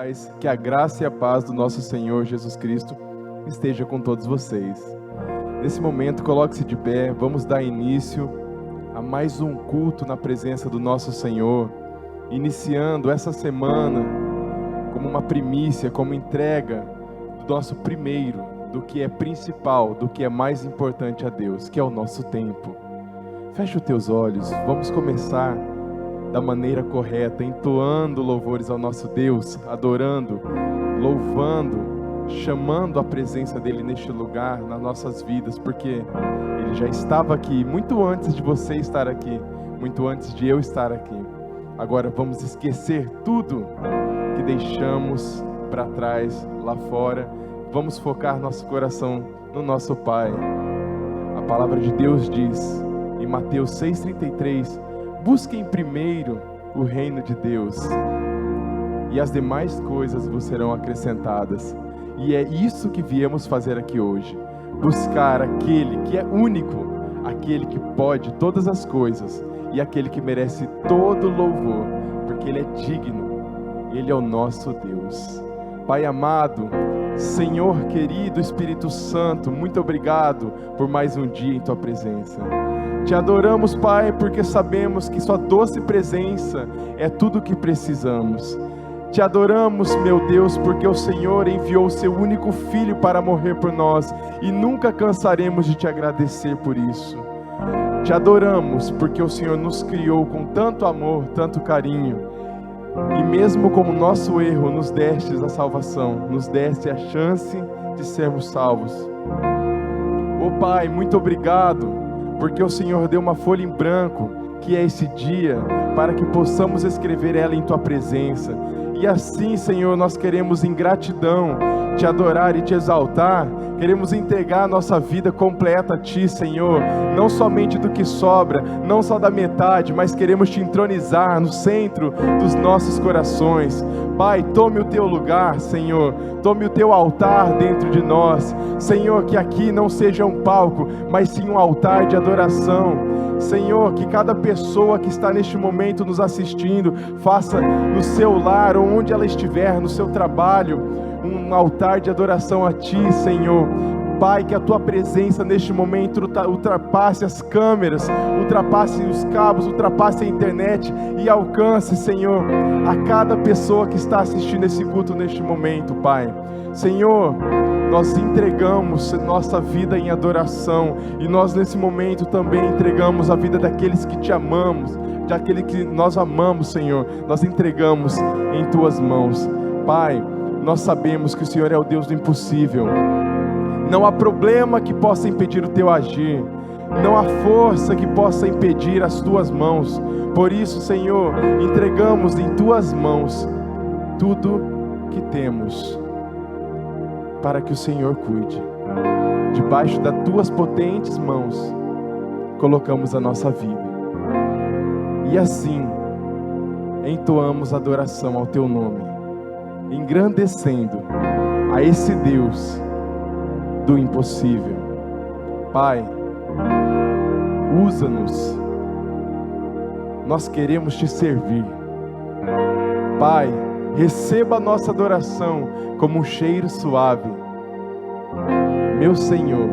paz, que a graça e a paz do nosso Senhor Jesus Cristo esteja com todos vocês. Nesse momento, coloque-se de pé, vamos dar início a mais um culto na presença do nosso Senhor, iniciando essa semana como uma primícia, como entrega do nosso primeiro, do que é principal, do que é mais importante a Deus, que é o nosso tempo. Feche os teus olhos, vamos começar da maneira correta, entoando louvores ao nosso Deus, adorando, louvando, chamando a presença dEle neste lugar, nas nossas vidas, porque Ele já estava aqui, muito antes de você estar aqui, muito antes de eu estar aqui. Agora vamos esquecer tudo que deixamos para trás, lá fora, vamos focar nosso coração no nosso Pai. A palavra de Deus diz, em Mateus 6,33, busquem primeiro o reino de Deus e as demais coisas vos serão acrescentadas. E é isso que viemos fazer aqui hoje, buscar aquele que é único, aquele que pode todas as coisas e aquele que merece todo louvor, porque Ele é digno, Ele é o nosso Deus. Pai amado, Senhor querido, Espírito Santo, muito obrigado por mais um dia em Tua presença. Te adoramos, Pai, porque sabemos que Sua doce presença é tudo o que precisamos. Te adoramos, meu Deus, porque o Senhor enviou o Seu único Filho para morrer por nós e nunca cansaremos de Te agradecer por isso. Te adoramos porque o Senhor nos criou com tanto amor, tanto carinho e mesmo com o nosso erro nos destes a salvação, nos deste a chance de sermos salvos. Ô Pai, muito obrigado, porque o Senhor deu uma folha em branco, que é esse dia, para que possamos escrever ela em Tua presença. E assim, Senhor, nós queremos em gratidão Te adorar e Te exaltar, queremos entregar a nossa vida completa a Ti, Senhor, não somente do que sobra, não só da metade, mas queremos Te entronizar no centro dos nossos corações. Pai, tome o Teu lugar, Senhor, tome o Teu altar dentro de nós, Senhor, que aqui não seja um palco, mas sim um altar de adoração. Senhor, que cada pessoa que está neste momento nos assistindo, faça no seu lar, ou onde ela estiver, no seu trabalho, um altar de adoração a Ti, Senhor. Pai, que a Tua presença neste momento ultrapasse as câmeras, ultrapasse os cabos, ultrapasse a internet e alcance, Senhor, a cada pessoa que está assistindo esse culto neste momento, Pai. Senhor, nós entregamos nossa vida em adoração e nós nesse momento também entregamos a vida daqueles que Te amamos, daquele que nós amamos, Senhor, nós entregamos em Tuas mãos. Pai, nós sabemos que o Senhor é o Deus do impossível. Não há problema que possa impedir o Teu agir. Não há força que possa impedir as Tuas mãos. Por isso, Senhor, entregamos em Tuas mãos tudo que temos, para que o Senhor cuide. Debaixo das Tuas potentes mãos, colocamos a nossa vida. E assim, entoamos adoração ao Teu nome, engrandecendo a esse Deus do impossível. Pai, usa-nos, nós queremos Te servir. Pai, receba a nossa adoração como um cheiro suave. Meu Senhor,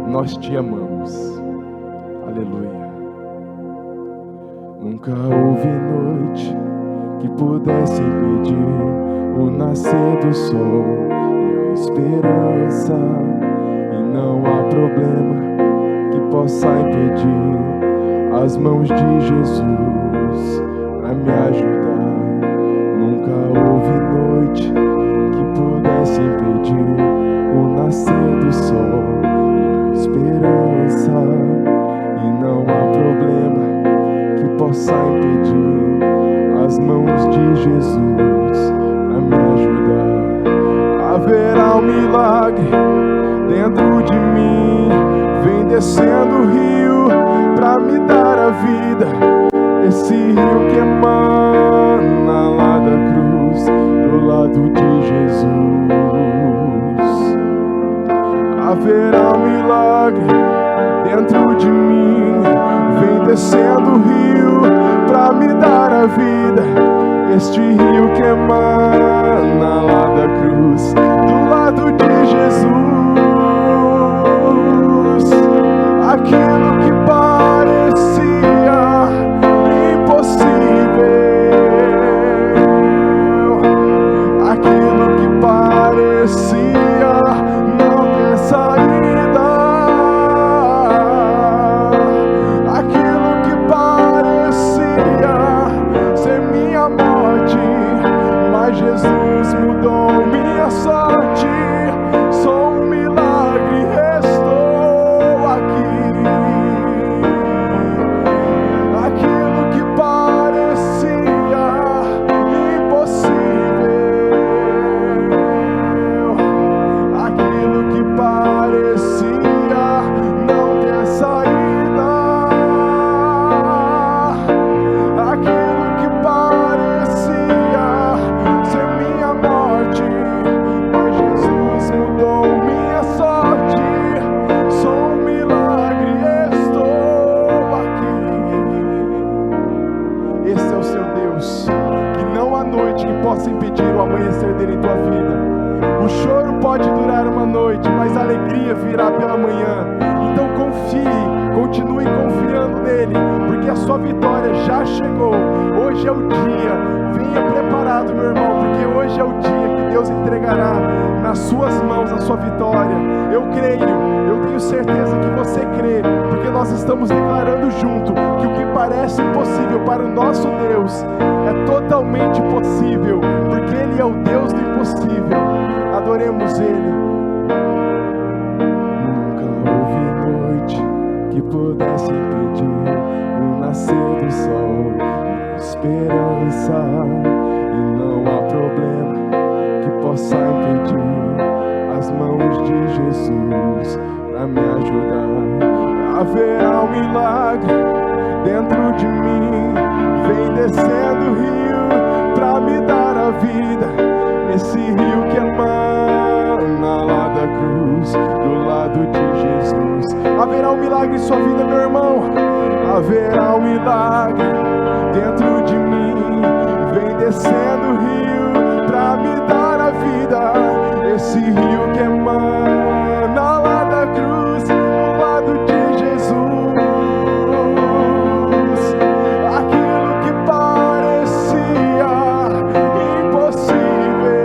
nós Te amamos. Aleluia. Nunca houve noite que pudesse impedir o nascer do sol e a esperança, e não há problema que possa impedir as mãos de Jesus para me ajudar. Nunca houve noite que pudesse impedir o nascer do sol e a esperança, e não há problema que possa impedir as mãos de Jesus para me ajudar. Haverá um milagre dentro de mim, vem descendo o rio para me dar a vida. Esse rio que emana lá da cruz, do lado de Jesus. Haverá um milagre dentro de mim, vem descendo o rio para me dar a vida. este rio que emana lá da cruz, do lado de Jesus. Aquilo que parecia impossível, aquilo que parecia não ter saída, aquilo que parecia ser minha morte, mas Jesus mudou minha sorte. Sou um milagre, estou aqui. Aquilo que parecia impossível, aquilo que parecia não ter saída, aquilo que parecia ser minha morte, mas Jesus mudou minha sorte. Sou um milagre, estou aqui. Esse é o seu Deus, que não há noite que possa impedir o amanhecer dele em tua vida. O choro pode durar uma noite, mas a alegria virá pela manhã. Então confie, continue confiando nele, porque a sua vitória já chegou. Hoje é o dia, venha preparado, meu irmão, porque hoje é o dia que Deus entregará nas suas mãos a sua vitória. Eu creio, eu tenho certeza que você crê, porque nós estamos declarando junto que o que parece impossível para o nosso Deus é totalmente possível, porque Ele é o Deus do impossível. Adoremos Ele. Nunca houve noite que pudesse impedir o nascer do sol, minha esperança, e não há problema que possa impedir as mãos de Jesus para me ajudar. Haverá um milagre dentro de mim, vem descendo o rio para me dar a vida. Esse rio que emana lá da cruz, do lado de Jesus. Haverá um milagre em sua vida, meu irmão. Haverá um milagre dentro de mim, vem descendo o rio para me dar a vida. Esse rio que emana lá da cruz, do lado de Jesus. Aquilo que parecia impossível,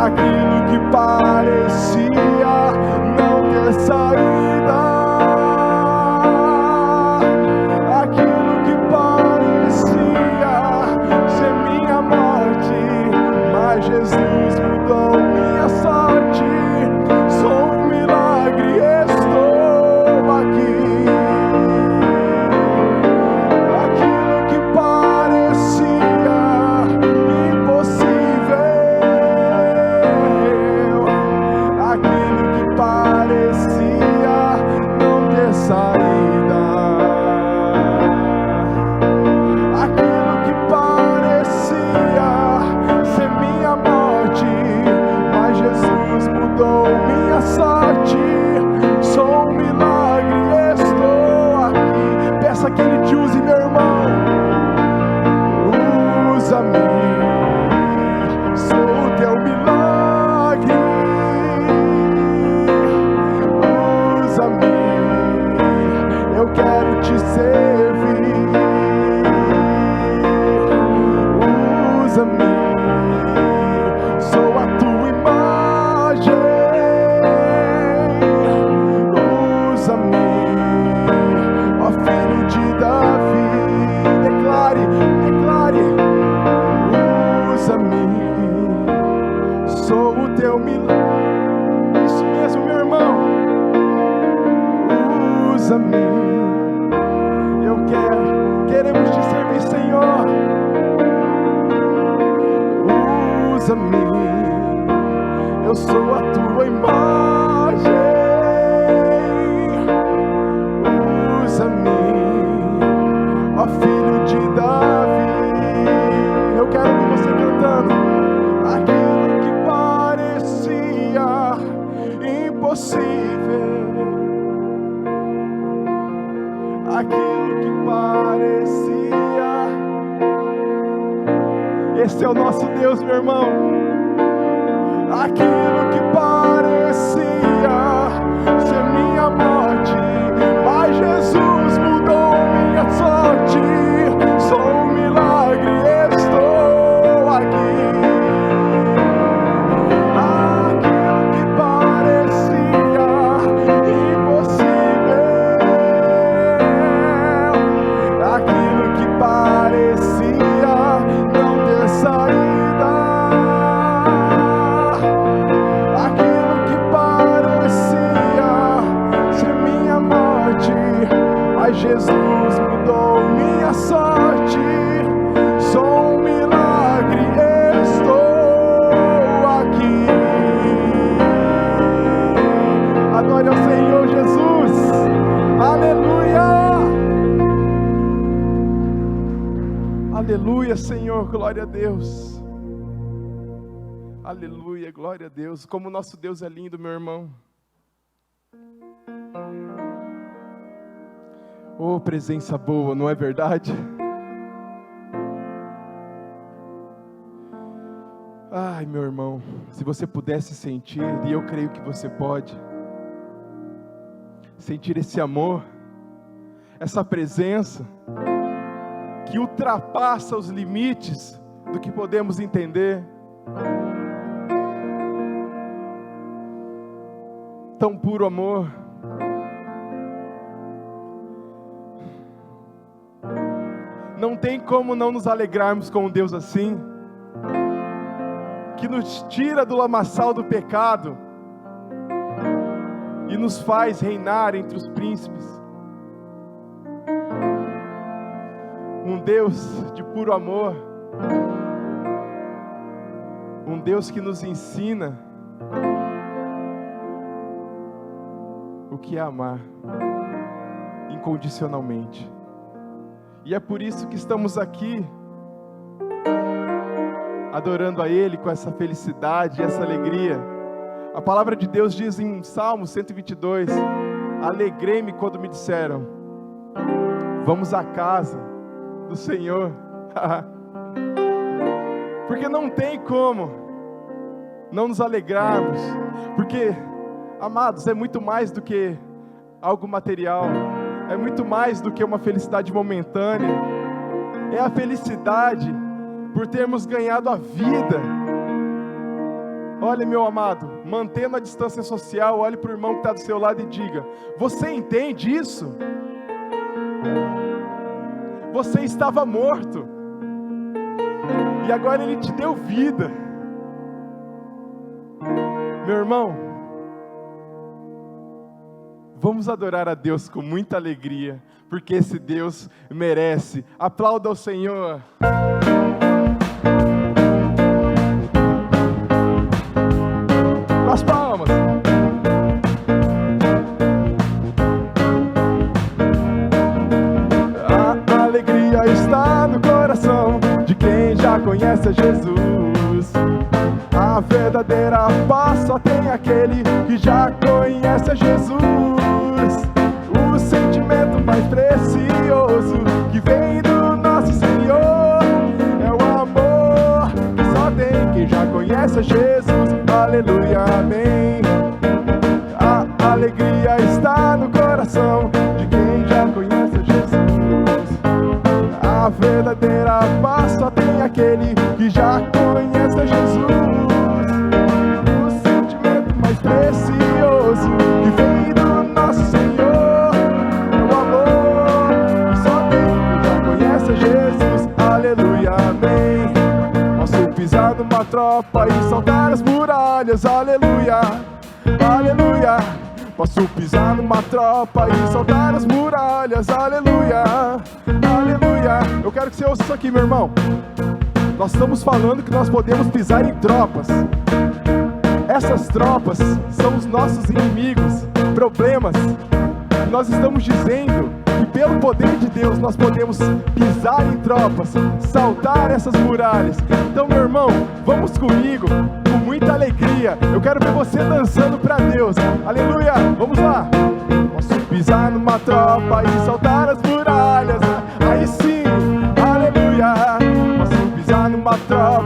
aquilo que parecia não ter saída, aquilo que parecia ser minha morte, mas Jesus mudou minha sorte. Sou um milagre, estou aqui. Aquilo que parecia impossível, aquilo que parecia não ter saída, aquilo que parecia ser minha morte, mas Jesus mudou minha sorte. Sou um milagre, estou aqui. Peça que Ele te use, meu irmão. Usa-me, sou o teu milagre. Usa-me, eu quero te servir. Usa-me, sou a tua imagem. Usa-me, ó filho de Davi. Declare, declare. Usa-me, sou o teu milagre. Isso mesmo, meu irmão. Usa-me, eu queremos te servir, Senhor. Usa-me, eu sou a tua imagem. Usa-me, ó filho de Davi. Eu quero ouvir você cantando. Aquilo que parecia impossível, aquilo que parecia Esse é o nosso Deus, meu irmão. Aquilo que parecia ser minha morte, mas Jesus mudou minha sorte. Sou um milagre, estou aqui. Aquilo que parecia impossível, aquilo que parecia não ter saída, aquilo que parecia ser minha morte, mas Jesus mudou minha sorte. Sou um milagre, estou aqui. Adore ao Senhor Jesus. Aleluia. Aleluia, Senhor, glória a Deus. Aleluia, glória a Deus. Como o nosso Deus é lindo, meu irmão. Oh, presença boa, não é verdade? Ai, meu irmão, se você pudesse sentir, e eu creio que você pode, sentir esse amor, essa presença, que ultrapassa os limites do que podemos entender. Tão puro amor. Não tem como não nos alegrarmos com um Deus assim, que nos tira do lamaçal do pecado e nos faz reinar entre os príncipes. Um Deus de puro amor, um Deus que nos ensina o que é amar incondicionalmente. E é por isso que estamos aqui, adorando a Ele com essa felicidade, essa alegria. A palavra de Deus diz em Salmo 122, alegrei-me quando me disseram, vamos à casa do Senhor. Porque não tem como não nos alegrarmos, porque, amados, é muito mais do que algo material, é muito mais do que uma felicidade momentânea, é a felicidade por termos ganhado a vida. Olha, meu amado, mantendo a distância social, olhe para o irmão que está do seu lado e diga, você entende isso? Você estava morto, e agora Ele te deu vida. Meu irmão, vamos adorar a Deus com muita alegria, porque esse Deus merece. Aplauda ao Senhor. As palmas. A alegria está no coração de quem já conhece Jesus. A verdadeira paz só tem aquele que já conhece Jesus. O sentimento mais precioso que vem do nosso Senhor é o amor que só tem quem já conhece Jesus. Aleluia, amém. A alegria está no coração de quem já conhece Jesus. A verdadeira paz só tem aquele que já conhece Jesus. O sentimento mais precioso que vem do nosso Senhor é o amor que só tem quem já conhece Jesus. Aleluia, amém. Posso pisar numa tropa e saltar as muralhas. Aleluia, aleluia. Posso pisar numa tropa e saltar as muralhas. Aleluia, aleluia. Eu quero que você ouça isso aqui, meu irmão. Nós estamos falando que nós podemos pisar em tropas. Essas tropas são os nossos inimigos, problemas. Nós estamos dizendo que pelo poder de Deus nós podemos pisar em tropas, saltar essas muralhas. Então, meu irmão, vamos comigo, com muita alegria. Eu quero ver você dançando para Deus. Aleluia, vamos lá. Posso pisar numa tropa e saltar as muralhas. Aí sim, aleluia. Posso pisar numa tropa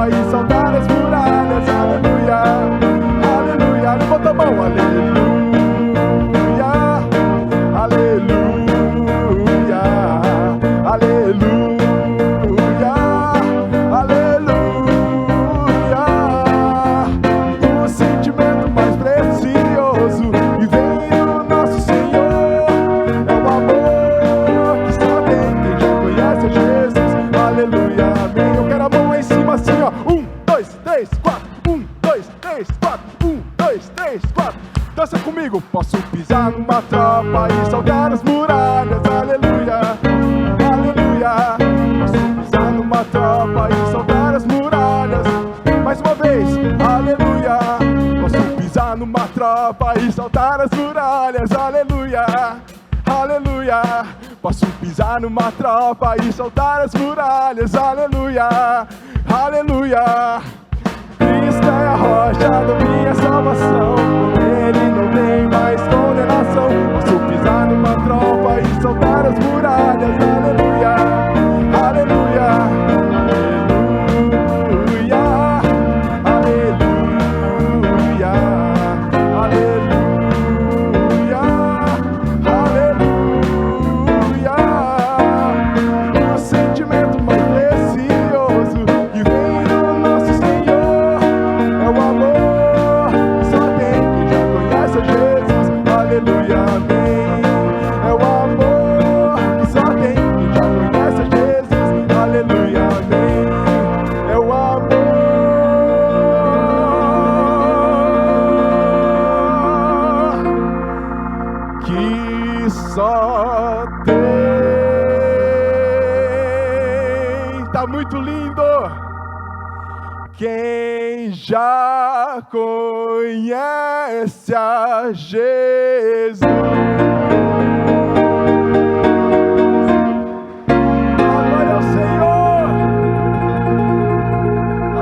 tropa e saltar as muralhas. Aleluia, aleluia. Levanta a mão, aleluia, aleluia, aleluia, aleluia. O sentimento mais precioso que vem do nosso Senhor é o amor que só tem quem já conhece Jesus. Aleluia, amém. Eu quero a mão lá em cima assim, ó. 1, 2, 3, 4. 1, 2, 3, 4. 1, 2, 3, 4. Dança comigo. Posso pisar numa tropa e saltar as muralhas. Aleluia, aleluia. Posso pisar numa tropa e saltar as muralhas. Mais uma vez, aleluia. Posso pisar numa tropa e saltar as muralhas. Aleluia, aleluia. Posso pisar numa tropa e saltar as muralhas. Aleluia, aleluia. Cristo é a rocha da minha salvação, nele não tem mais condenação. Posso pisar numa tropa e saltar as muralhas. Aleluia, aleluia, aleluia, aleluia, aleluia, aleluia. O sentimento mais precioso que vem do nosso Senhor é o amor que só tem quem já conhece Jesus. Aleluia, amém. É o amor que só tem quem já conhece Jesus. Aleluia, amém. É o amor que só tem. Tá muito lindo. Quem já conhece a Jesus. Glória ao Senhor.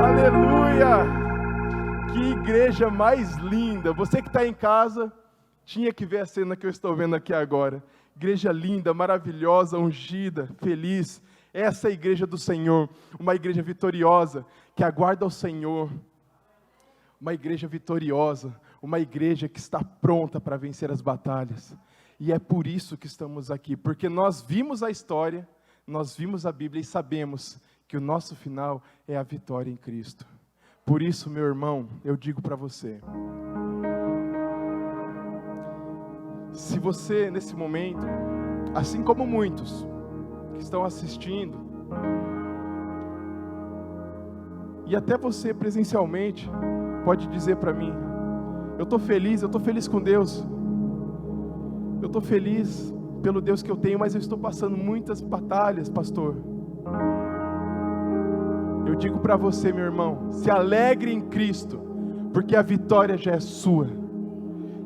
Aleluia. Que igreja mais linda. Você que está em casa, tinha que ver a cena que eu estou vendo aqui agora. Igreja linda, maravilhosa, ungida, feliz. Essa é a igreja do Senhor, uma igreja vitoriosa, que aguarda o Senhor. Uma igreja vitoriosa, uma igreja que está pronta para vencer as batalhas. E é por isso que estamos aqui, porque nós vimos a história, nós vimos a Bíblia e sabemos que o nosso final é a vitória em Cristo. Por isso, meu irmão, eu digo para você, se você nesse momento, assim como muitos que estão assistindo, e até você presencialmente pode dizer para mim, eu estou feliz com Deus, eu estou feliz pelo Deus que eu tenho, mas eu estou passando muitas batalhas, pastor. Eu digo para você, meu irmão, se alegre em Cristo, porque a vitória já é sua.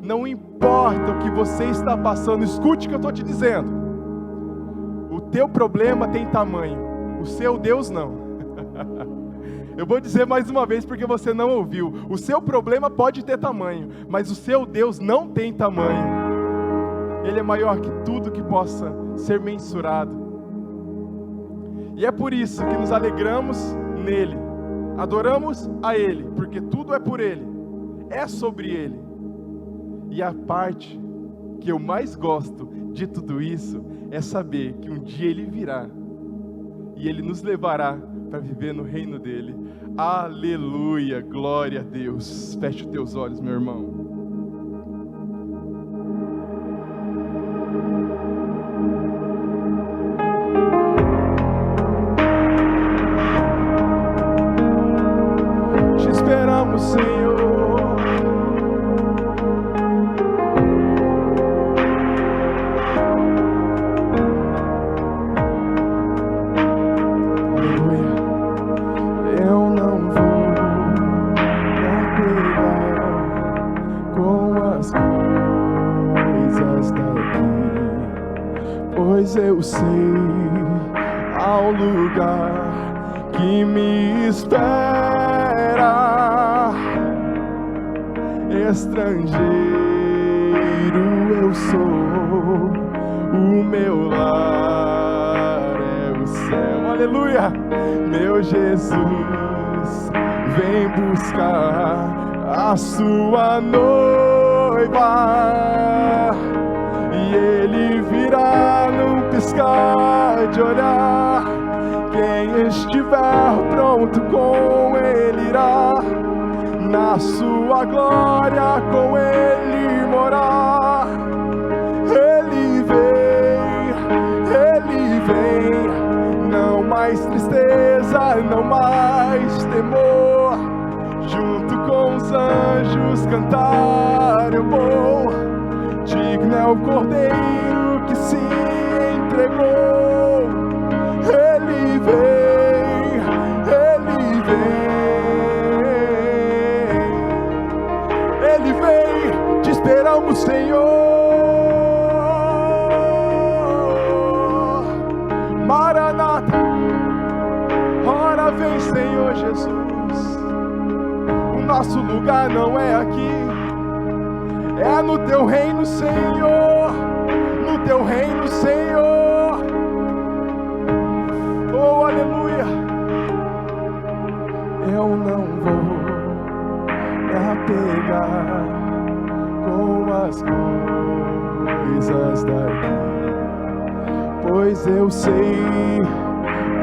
Não importa o que você está passando, escute o que eu estou te dizendo. O teu problema tem tamanho, o seu Deus não. Eu vou dizer mais uma vez porque você não ouviu. O seu problema pode ter tamanho, mas o seu Deus não tem tamanho. Ele é maior que tudo que possa ser mensurado. E é por isso que nos alegramos nele, adoramos a Ele, porque tudo é por Ele, é sobre Ele. E a parte que eu mais gosto de tudo isso é saber que um dia Ele virá e Ele nos levará para viver no reino dEle. Aleluia, glória a Deus. Feche os teus olhos, meu irmão. Te esperamos, Senhor. Pois eu sei ao lugar que me espera. Estrangeiro eu sou, o meu lar é o céu. Aleluia! Meu Jesus vem buscar a sua noiva, e Ele virá num piscar de olhar. Quem estiver pronto com Ele irá, na sua glória com Ele morar. Ele vem, não mais tristeza, não mais temor. Junto com os anjos cantar eu vou. Digno é o Cordeiro que se entregou. Ele vem, Ele vem, te esperamos, Senhor. Maranata, ora vem, Senhor Jesus. O nosso lugar não é aqui, é no teu reino, Senhor. No teu reino, Senhor. Oh, aleluia. Eu não vou me apegar com as coisas daqui, pois eu sei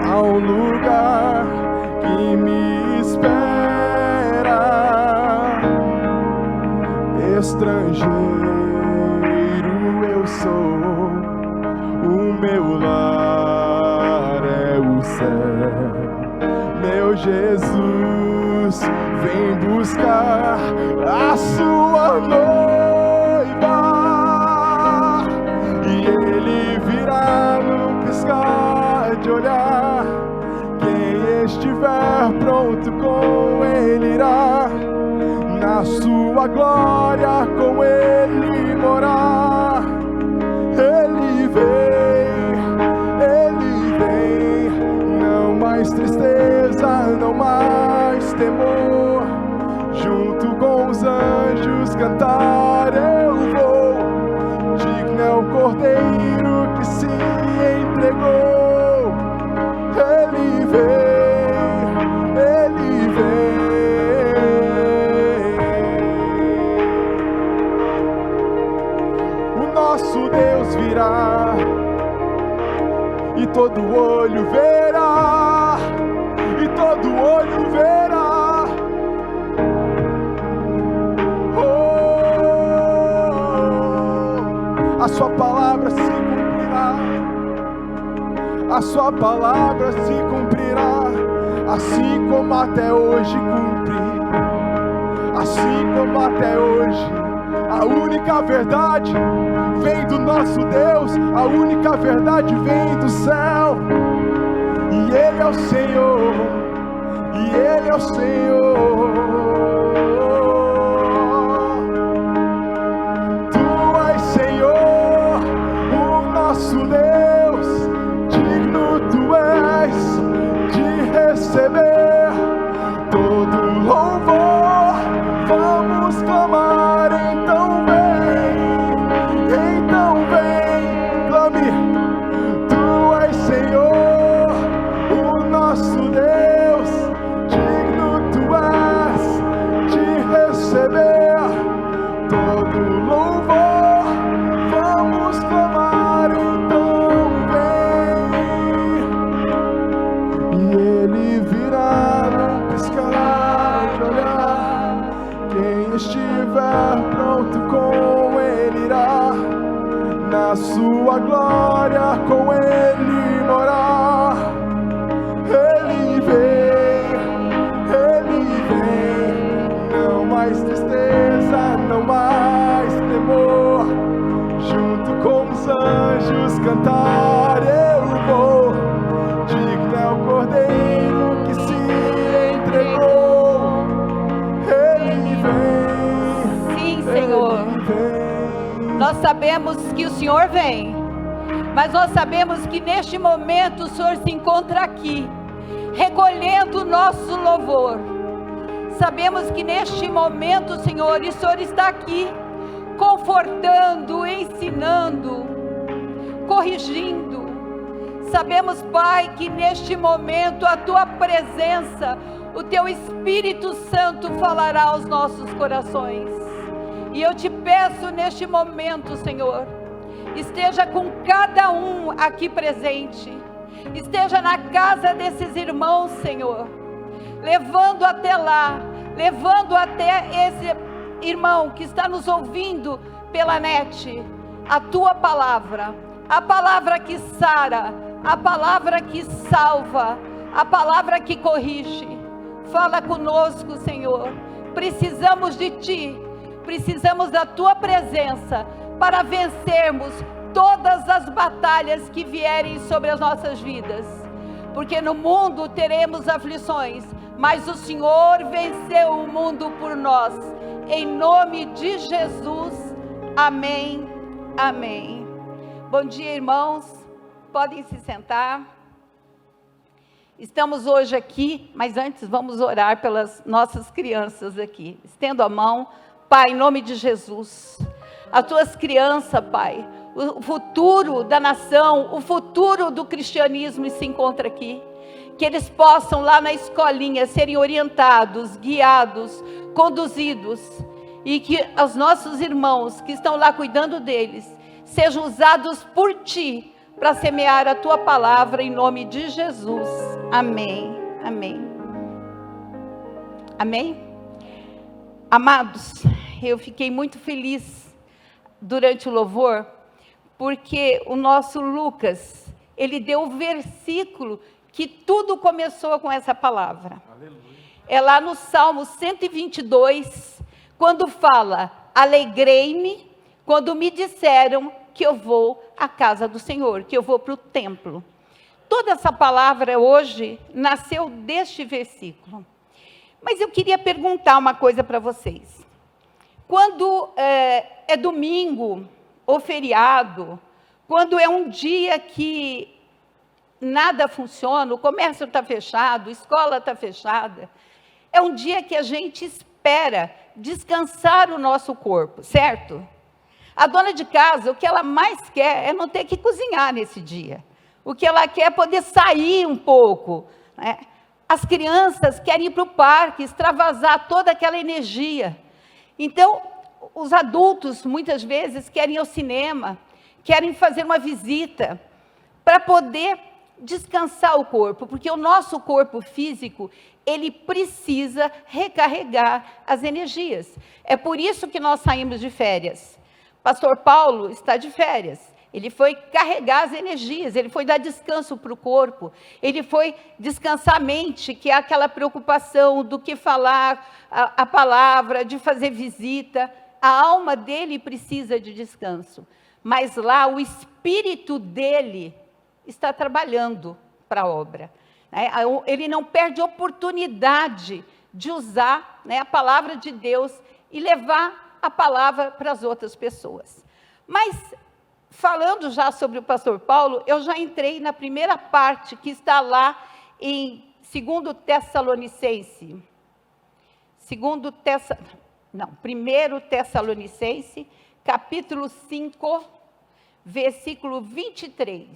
há um lugar que me espera. Estrangeiro eu sou, o meu lar é o céu. Meu Jesus vem buscar a sua noiva, e Ele virá num piscar de olhar. Quem estiver pronto com Ele irá, na sua glória com Ele morar. Ele vem, não mais tristeza, não mais temor. Junto com os anjos cantar eu vou. Digno é o Cordeiro que se entregou. Ele vem. O nosso Deus virá, e todo olho verá, e todo olho verá. Oh, a sua palavra se cumprirá, a sua palavra se cumprirá, assim como até hoje cumpre, assim como até hoje. A única verdade vem do nosso Deus, a única verdade vem do céu, e Ele é o Senhor, e Ele é o Senhor. Tu és, Senhor, o nosso Deus, digno Tu és de receber todo louvor. Vamos clamar, então vem, clame. Tu és, Senhor, o nosso Deus, digno Tu és de receber todo louvor. Vamos clamar, então vem. E Ele virá num piscar de olhar. Quem estiver pronto com Ele irá, na sua glória com Ele morar. Ele vem, não mais tristeza, não mais temor. Junto com os anjos cantar eu vou. Digno é o Cordeiro que se entregou. Ele vem. Sim, Senhor. Nós sabemos que o Senhor vem, mas nós sabemos que neste momento o Senhor se encontra aqui, recolhendo o nosso louvor. Sabemos que neste momento, Senhor, o Senhor está aqui, confortando, ensinando, corrigindo. Sabemos, Pai, que neste momento a Tua presença, o Teu Espírito Santo falará aos nossos corações. E eu te peço neste momento, Senhor, esteja com cada um aqui presente, esteja na casa desses irmãos, Senhor, levando até lá, levando até esse irmão que está nos ouvindo pela net, a Tua palavra, a palavra que sara, a palavra que salva, a palavra que corrige. Fala conosco, Senhor, precisamos de Ti, precisamos da Tua presença para vencermos todas as batalhas que vierem sobre as nossas vidas, porque no mundo teremos aflições, mas o Senhor venceu o mundo por nós, em nome de Jesus, amém, amém. Bom dia, irmãos, podem se sentar. Estamos hoje aqui, mas antes vamos orar pelas nossas crianças aqui. Estendo a mão. Pai, em nome de Jesus, as Tuas crianças, Pai, o futuro da nação, o futuro do cristianismo se encontra aqui. Que eles possam lá na escolinha serem orientados, guiados, conduzidos, e que os nossos irmãos que estão lá cuidando deles, sejam usados por Ti, para semear a Tua palavra em nome de Jesus. Amém, amém. Amém? Amados, eu fiquei muito feliz durante o louvor, porque o nosso Lucas, ele deu o versículo que tudo começou com essa palavra. Aleluia. É lá no Salmo 122, quando fala: alegrei-me quando me disseram que eu vou à casa do Senhor, que eu vou para o templo. Toda essa palavra hoje nasceu deste versículo. Mas eu queria perguntar uma coisa para vocês. Quando é domingo ou feriado, quando é um dia que nada funciona, o comércio está fechado, a escola está fechada, é um dia que a gente espera descansar o nosso corpo, certo? A dona de casa, o que ela mais quer é não ter que cozinhar nesse dia. O que ela quer é poder sair um pouco, né? As crianças querem ir para o parque, extravasar toda aquela energia. Então, os adultos, muitas vezes, querem ir ao cinema, querem fazer uma visita, para poder descansar o corpo, porque o nosso corpo físico, ele precisa recarregar as energias. É por isso que nós saímos de férias. Pastor Paulo está de férias. Ele foi carregar as energias, ele foi dar descanso para o corpo, ele foi descansar a mente, que é aquela preocupação do que falar a palavra, de fazer visita. A alma dele precisa de descanso, mas lá o espírito dele está trabalhando para a obra. Ele não perde oportunidade de usar, né, a palavra de Deus e levar a palavra para as outras pessoas. Mas, falando já sobre o pastor Paulo, eu já entrei na primeira parte que está lá em 1 Tessalonicense, 1 Tessalonicense, capítulo 5, versículo 23.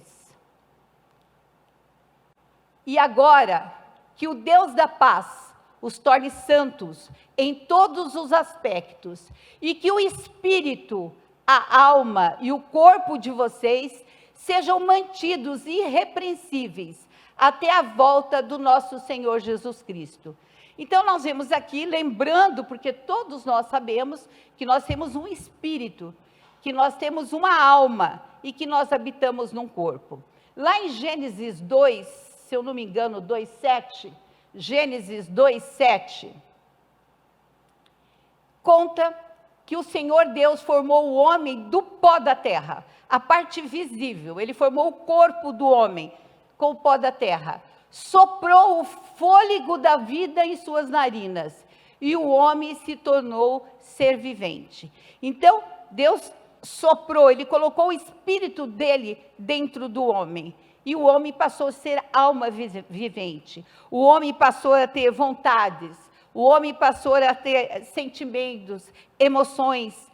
E agora, que o Deus da paz os torne santos em todos os aspectos, e que o espírito, a alma e o corpo de vocês sejam mantidos irrepreensíveis até a volta do nosso Senhor Jesus Cristo. Então, nós vemos aqui, lembrando, porque todos nós sabemos que nós temos um espírito, que nós temos uma alma e que nós habitamos num corpo. Lá em Gênesis 2, se eu não me engano, 2:7, Gênesis 2:7, conta que o Senhor Deus formou o homem do pó da terra, a parte visível. Ele formou o corpo do homem com o pó da terra, soprou o fôlego da vida em suas narinas, e o homem se tornou ser vivente. Então, Deus soprou, ele colocou o espírito dele dentro do homem, e o homem passou a ser alma vivente. O homem passou a ter vontades, o homem passou a ter sentimentos, emoções,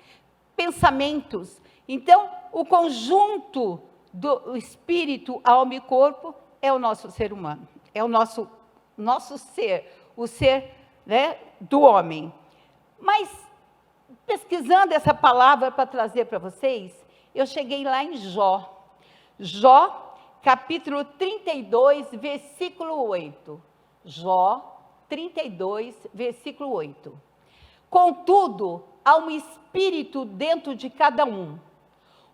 pensamentos. Então, o conjunto do espírito, alma e corpo é o nosso ser humano, é o nosso ser, o ser, né, do homem. Mas, pesquisando essa palavra para trazer para vocês, eu cheguei lá em Jó. Jó, capítulo 32, versículo 8. Jó 32, versículo 8. Contudo, há um espírito dentro de cada um,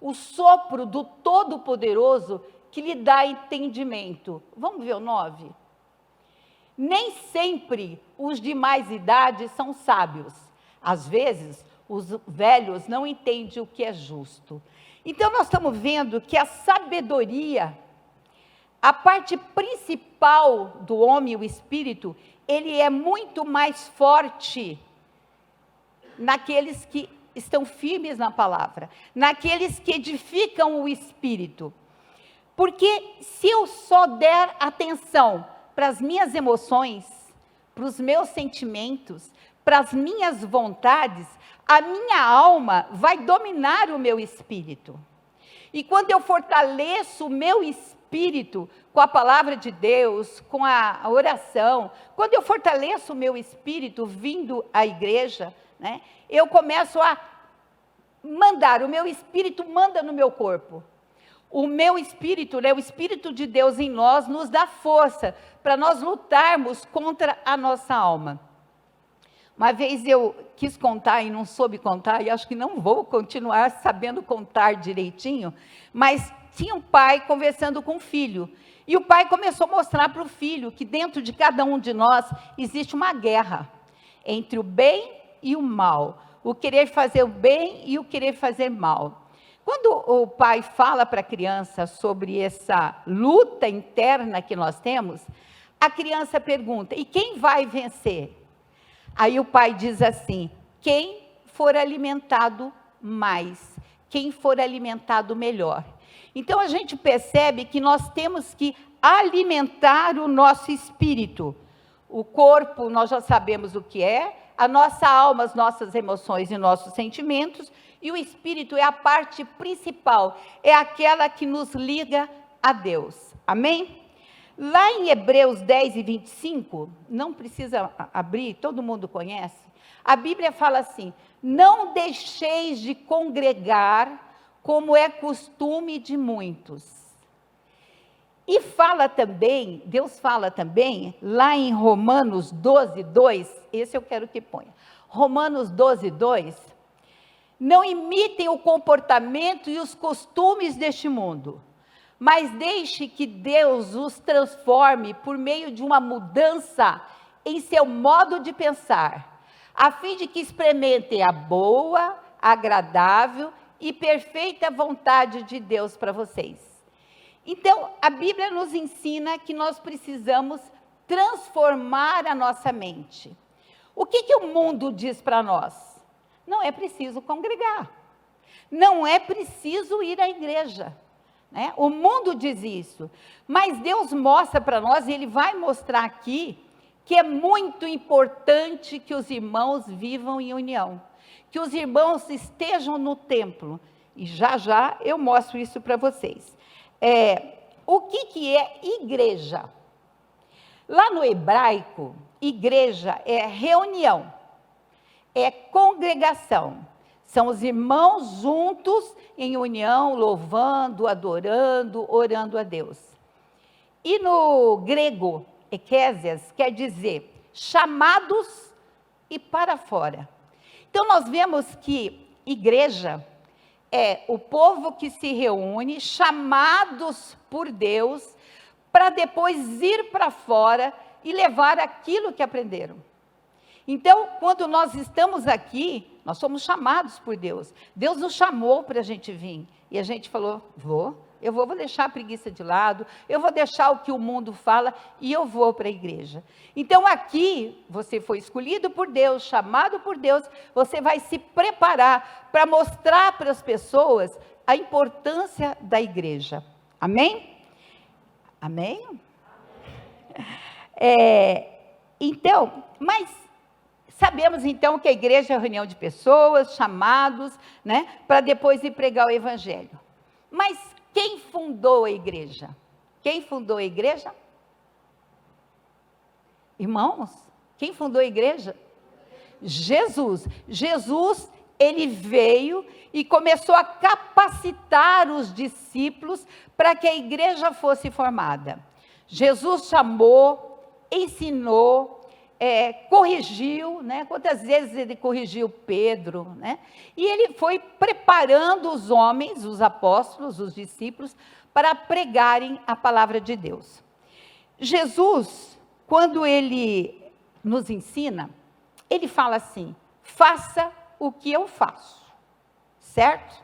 o sopro do Todo-Poderoso que lhe dá entendimento. Vamos ver o 9? Nem sempre os de mais idade são sábios. Às vezes, os velhos não entendem o que é justo. Então, nós estamos vendo que a sabedoria, a parte principal do homem, o espírito, ele é muito mais forte naqueles que estão firmes na palavra, naqueles que edificam o espírito. Porque se eu só der atenção para as minhas emoções, para os meus sentimentos, para as minhas vontades, a minha alma vai dominar o meu espírito. E quando eu fortaleço o meu espírito com a palavra de Deus, com a oração, quando eu fortaleço o meu espírito vindo à igreja, né, eu começo a mandar, o meu espírito manda no meu corpo. O meu espírito, né, o Espírito de Deus em nós, nos dá força para nós lutarmos contra a nossa alma. Uma vez eu quis contar e não soube contar, e acho que não vou continuar sabendo contar direitinho, mas tinha um pai conversando com o filho, e o pai começou a mostrar para o filho que dentro de cada um de nós existe uma guerra entre o bem e o mal, o querer fazer o bem e o querer fazer mal. Quando o pai fala para a criança sobre essa luta interna que nós temos, a criança pergunta, e quem vai vencer? Aí o pai diz assim, quem for alimentado mais, quem for alimentado melhor. Então a gente percebe que nós temos que alimentar o nosso espírito. O corpo nós já sabemos o que é, a nossa alma, as nossas emoções e nossos sentimentos, e o espírito é a parte principal, é aquela que nos liga a Deus. Amém? Lá em Hebreus 10 e 25, não precisa abrir, todo mundo conhece, a Bíblia fala assim, não deixeis de congregar, como é costume de muitos. E fala também, Deus fala também, lá em Romanos 12, 2, esse eu quero que ponha, Romanos 12, 2, não imitem o comportamento e os costumes deste mundo, mas deixe que Deus os transforme por meio de uma mudança em seu modo de pensar, a fim de que experimentem a boa, agradável e perfeita vontade de Deus para vocês. Então, a Bíblia nos ensina que nós precisamos transformar a nossa mente. O que o mundo diz para nós? Não é preciso congregar, não é preciso ir à igreja, né? O mundo diz isso, mas Deus mostra para nós, e Ele vai mostrar aqui, que é muito importante que os irmãos vivam em união, que os irmãos estejam no templo, e já já eu mostro isso para vocês. O que é igreja? Lá no hebraico, igreja é reunião, é congregação, são os irmãos juntos em união, louvando, adorando, orando a Deus. E no grego, ecclesias, quer dizer, chamados e para fora. Então nós vemos que igreja é o povo que se reúne, chamados por Deus, para depois ir para fora e levar aquilo que aprenderam. Então, quando nós estamos aqui, nós somos chamados por Deus. Deus nos chamou para a gente vir. E a gente falou, eu vou deixar a preguiça de lado, eu vou deixar o que o mundo fala e eu vou para a igreja. Então, aqui, você foi escolhido por Deus, chamado por Deus, você vai se preparar para mostrar para as pessoas a importância da igreja. Amém? Amém? Então, mas sabemos então que a igreja é a reunião de pessoas, chamados, né, para depois ir pregar o evangelho. Mas Quem fundou a igreja? Quem fundou a igreja? Irmãos, quem fundou a igreja? Jesus. Jesus, ele veio e começou a capacitar os discípulos para que a igreja fosse formada. Jesus chamou, ensinou, corrigiu, né? Quantas vezes ele corrigiu Pedro, né? E ele foi preparando os homens, os apóstolos, os discípulos, para pregarem a palavra de Deus. Jesus, quando ele nos ensina, ele fala assim: faça o que eu faço, certo?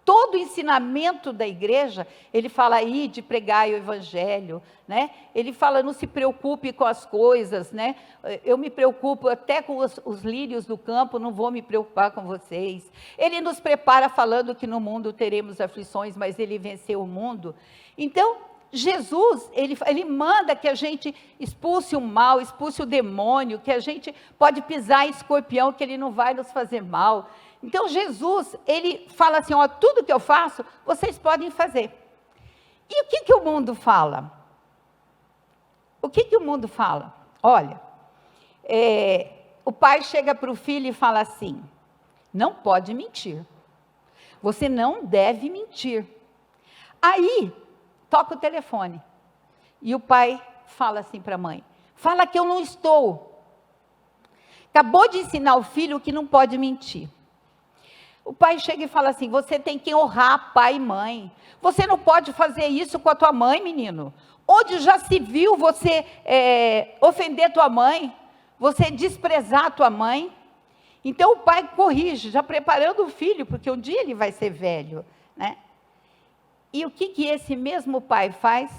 Todo o ensinamento da igreja, ele fala aí de pregar o evangelho, né? Ele fala, não se preocupe com as coisas, né? Eu me preocupo até com os lírios do campo, não vou me preocupar com vocês. Ele nos prepara falando que no mundo teremos aflições, mas ele venceu o mundo. Então, Jesus, ele manda que a gente expulse o mal, expulse o demônio, que a gente pode pisar em escorpião, que ele não vai nos fazer mal. Então, Jesus, ele fala assim, ó, tudo que eu faço, vocês podem fazer. E o que o mundo fala? O que o mundo fala? Olha, o pai chega para o filho e fala assim, não pode mentir. Você não deve mentir. Aí, toca o telefone. E o pai fala assim para a mãe, fala que eu não estou. Acabou de ensinar o filho que não pode mentir. O pai chega e fala assim, você tem que honrar pai e mãe. Você não pode fazer isso com a tua mãe, menino. Onde já se viu você ofender tua mãe? Você desprezar tua mãe? Então o pai corrige, já preparando o filho, porque um dia ele vai ser velho, né? E o que esse mesmo pai faz?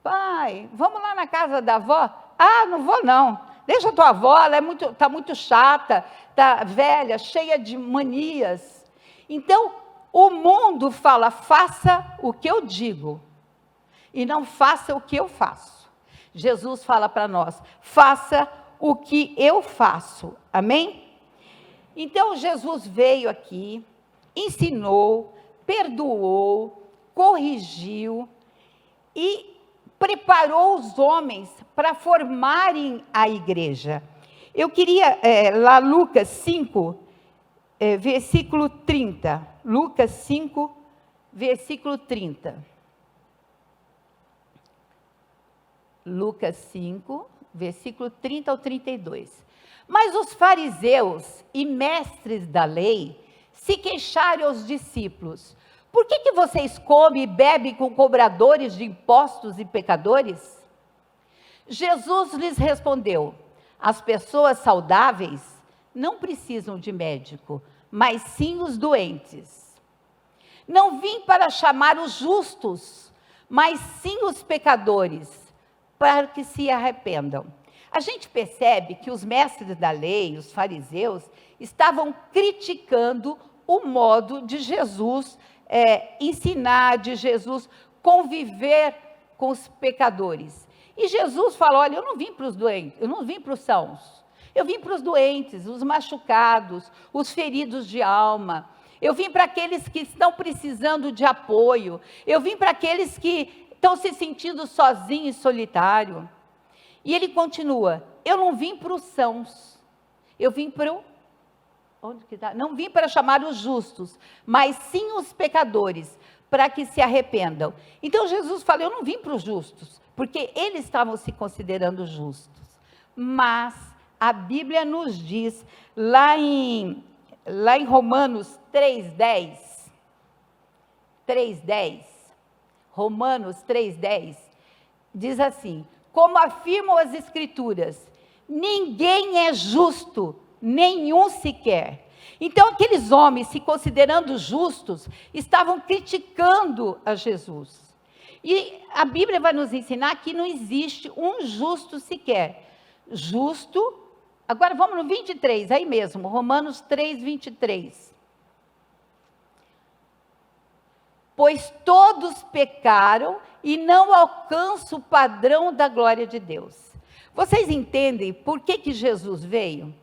Pai, vamos lá na casa da avó? Ah, não vou não. Deixa a tua avó, ela está muito chata, está velha, cheia de manias. Então, o mundo fala, faça o que eu digo, e não faça o que eu faço. Jesus fala para nós, faça o que eu faço. Amém? Então, Jesus veio aqui, ensinou, perdoou, corrigiu e preparou os homens para formarem a igreja. Eu queria, lá Lucas 5, versículo 30. Lucas 5, versículo 30. Lucas 5, versículo 30 ao 32. Mas os fariseus e mestres da lei se queixaram aos discípulos, por que vocês comem e bebem com cobradores de impostos e pecadores? Jesus lhes respondeu, as pessoas saudáveis não precisam de médico, mas sim os doentes. Não vim para chamar os justos, mas sim os pecadores, para que se arrependam. A gente percebe que os mestres da lei, os fariseus, estavam criticando o modo de Jesus ensinar, de Jesus conviver com os pecadores. E Jesus falou, olha, eu não vim para os doentes, eu não vim para os sãos, eu vim para os doentes, os machucados, os feridos de alma, eu vim para aqueles que estão precisando de apoio, eu vim para aqueles que estão se sentindo sozinhos e solitários. E ele continua, eu não vim para os sãos, eu vim para o... Onde que tá? Não vim para chamar os justos, mas sim os pecadores, para que se arrependam. Então Jesus fala, eu não vim para os justos, porque eles estavam se considerando justos. Mas a Bíblia nos diz, lá em Romanos 3:10, Romanos 3:10, diz assim, como afirmam as Escrituras, ninguém é justo, nenhum sequer. Então aqueles homens, se considerando justos, estavam criticando a Jesus. E a Bíblia vai nos ensinar que não existe um justo sequer. Justo, agora vamos no 23, aí mesmo, Romanos 3:23. Pois todos pecaram e não alcançam o padrão da glória de Deus. Vocês entendem por que Jesus veio?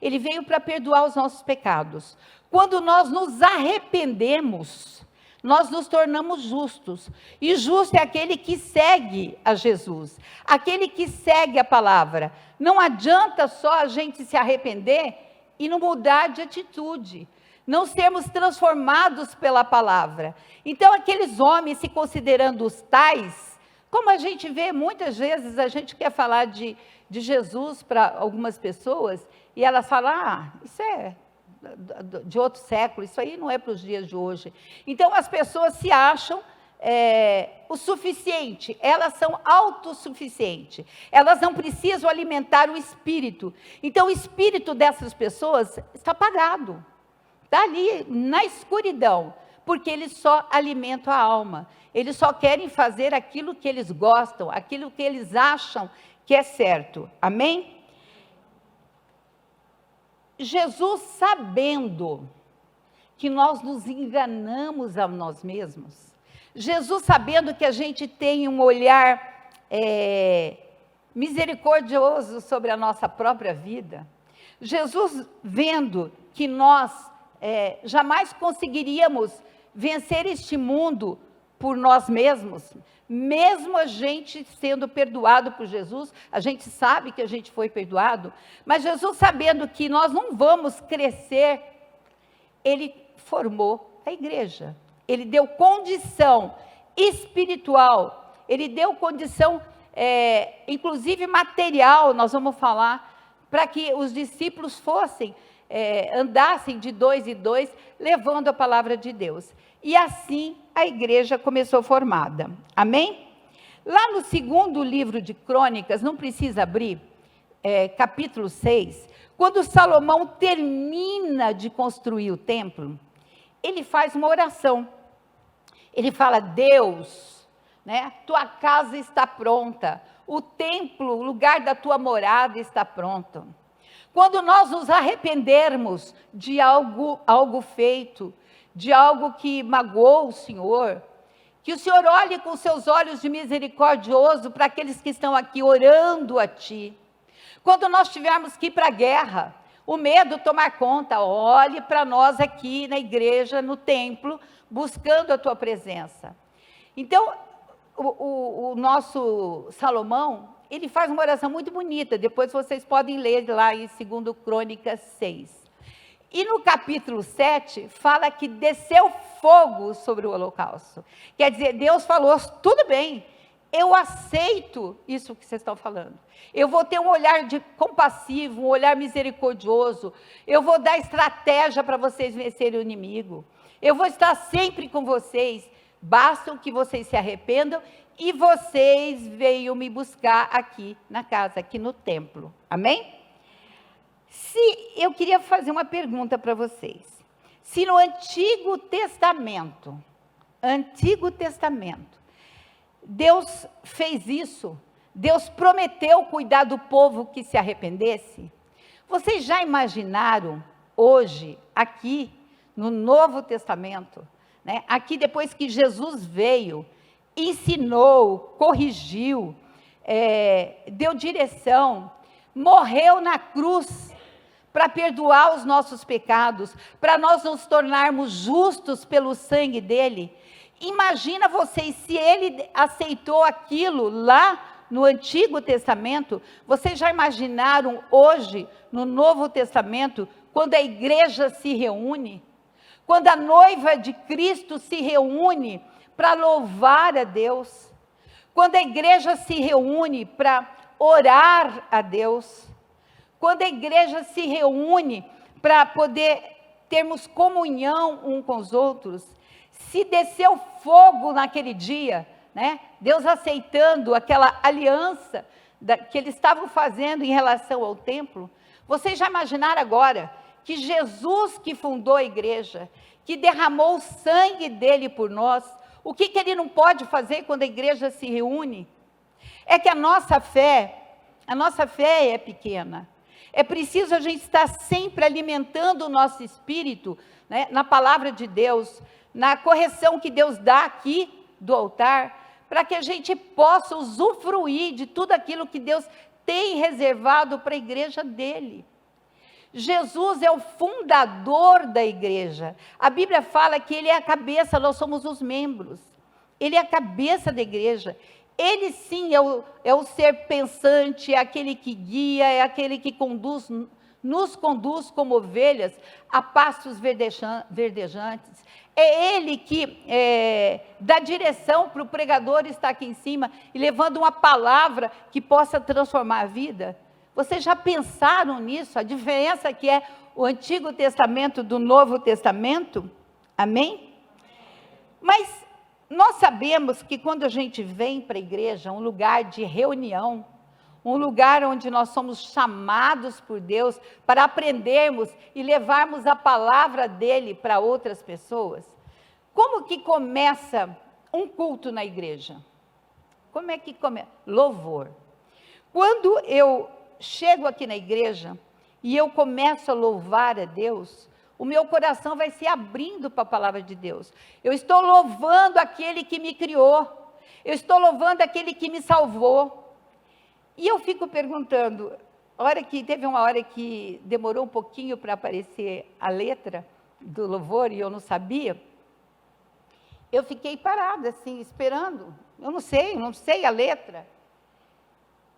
Ele veio para perdoar os nossos pecados. Quando nós nos arrependemos, nós nos tornamos justos. E justo é aquele que segue a Jesus, aquele que segue a palavra. Não adianta só a gente se arrepender e não mudar de atitude, não sermos transformados pela palavra. Então, aqueles homens se considerando os tais, como a gente vê muitas vezes, a gente quer falar de Jesus para algumas pessoas, e elas falam, isso é de outro século, isso aí não é para os dias de hoje. Então, as pessoas se acham o suficiente, elas são autossuficientes, elas não precisam alimentar o espírito. Então, o espírito dessas pessoas está apagado, está ali na escuridão, porque eles só alimentam a alma, eles só querem fazer aquilo que eles gostam, aquilo que eles acham que é certo, amém? Jesus, sabendo que nós nos enganamos a nós mesmos, Jesus, sabendo que a gente tem um olhar misericordioso sobre a nossa própria vida, Jesus, vendo que nós jamais conseguiríamos vencer este mundo por nós mesmos, mesmo a gente sendo perdoado por Jesus, a gente sabe que a gente foi perdoado, mas Jesus, sabendo que nós não vamos crescer, ele formou a igreja, ele deu condição espiritual, ele deu condição, inclusive material, nós vamos falar, para que os discípulos fossem, andassem de 2 em 2, levando a palavra de Deus. E assim a igreja começou formada. Amém? Lá no segundo livro de Crônicas, não precisa abrir, capítulo 6, quando Salomão termina de construir o templo, ele faz uma oração. Ele fala, Deus, né, tua casa está pronta, o templo, o lugar da tua morada está pronto. Quando nós nos arrependermos de algo feito, de algo que magoou o Senhor, que o Senhor olhe com seus olhos de misericordioso para aqueles que estão aqui orando a Ti. Quando nós tivermos que ir para a guerra, o medo tomar conta, olhe para nós aqui na igreja, no templo, buscando a Tua presença. Então, o nosso Salomão, ele faz uma oração muito bonita, depois vocês podem ler lá em 2 Crônicas 6. E no capítulo 7, fala que desceu fogo sobre o holocausto. Quer dizer, Deus falou, tudo bem, eu aceito isso que vocês estão falando. Eu vou ter um olhar compassivo, um olhar misericordioso. Eu vou dar estratégia para vocês vencerem o inimigo. Eu vou estar sempre com vocês. Basta que vocês se arrependam e vocês venham me buscar aqui na casa, aqui no templo. Amém? Eu queria fazer uma pergunta para vocês. Se no Antigo Testamento, Deus fez isso, Deus prometeu cuidar do povo que se arrependesse, vocês já imaginaram hoje, aqui no Novo Testamento, né, aqui depois que Jesus veio, ensinou, corrigiu, deu direção, morreu na cruz, para perdoar os nossos pecados, para nós nos tornarmos justos pelo sangue dele. Imagina vocês, se ele aceitou aquilo lá no Antigo Testamento, vocês já imaginaram hoje, no Novo Testamento, quando a igreja se reúne, quando a noiva de Cristo se reúne para louvar a Deus, quando a igreja se reúne para orar a Deus, quando a igreja se reúne para poder termos comunhão um com os outros, se desceu fogo naquele dia, né? Deus aceitando aquela aliança que eles estavam fazendo em relação ao templo, vocês já imaginaram agora que Jesus que fundou a igreja, que derramou o sangue dele por nós, o que ele não pode fazer quando a igreja se reúne? É que a nossa fé é pequena. É preciso a gente estar sempre alimentando o nosso espírito, né, na palavra de Deus, na correção que Deus dá aqui do altar, para que a gente possa usufruir de tudo aquilo que Deus tem reservado para a igreja dele. Jesus é o fundador da igreja. A Bíblia fala que Ele é a cabeça, nós somos os membros. Ele é a cabeça da igreja. Ele sim é o ser pensante, é aquele que guia, é aquele que nos conduz como ovelhas a pastos verdejantes. É Ele que dá direção para o pregador estar aqui em cima e levando uma palavra que possa transformar a vida. Vocês já pensaram nisso? A diferença que é o Antigo Testamento do Novo Testamento? Amém? Mas nós sabemos que quando a gente vem para a igreja, um lugar de reunião, um lugar onde nós somos chamados por Deus para aprendermos e levarmos a palavra dEle para outras pessoas. Como que começa um culto na igreja? Como é que começa? Louvor. Quando eu chego aqui na igreja e eu começo a louvar a Deus, o meu coração vai se abrindo para a palavra de Deus. Eu estou louvando aquele que me criou, eu estou louvando aquele que me salvou. E eu fico perguntando, teve uma hora que demorou um pouquinho para aparecer a letra do louvor e eu não sabia, eu fiquei parada assim, esperando, eu não sei a letra.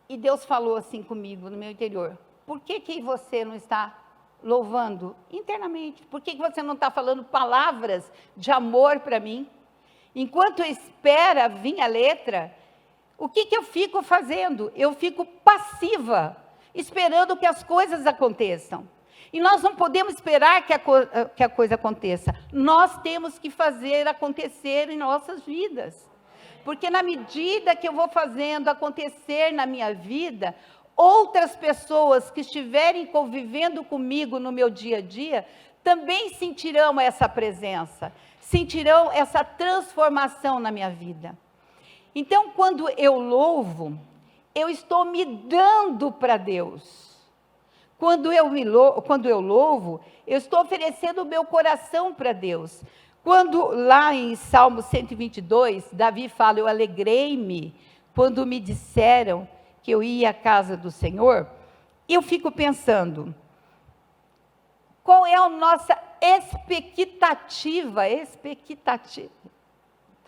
E Deus falou assim comigo no meu interior, por que você não está louvando internamente? Por que você não está falando palavras de amor para mim? Enquanto espera vir a letra, o que eu fico fazendo? Eu fico passiva, esperando que as coisas aconteçam. E nós não podemos esperar que a coisa aconteça. Nós temos que fazer acontecer em nossas vidas. Porque na medida que eu vou fazendo acontecer na minha vida, outras pessoas que estiverem convivendo comigo no meu dia a dia, também sentirão essa presença, sentirão essa transformação na minha vida. Então, quando eu louvo, eu estou me dando para Deus. Quando eu louvo, eu estou oferecendo o meu coração para Deus. Quando lá em Salmo 122, Davi fala, eu alegrei-me quando me disseram que eu ia à casa do Senhor, eu fico pensando, qual é a nossa expectativa,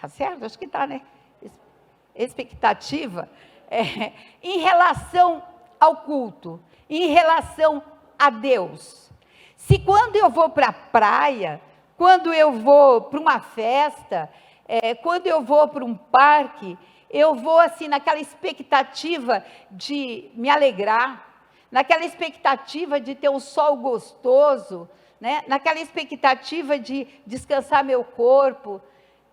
tá certo? Acho que está, né? Expectativa, em relação ao culto, em relação a Deus. Se quando eu vou para a praia, quando eu vou para uma festa, quando eu vou para um parque, eu vou assim naquela expectativa de me alegrar, naquela expectativa de ter um sol gostoso, né? Naquela expectativa de descansar meu corpo,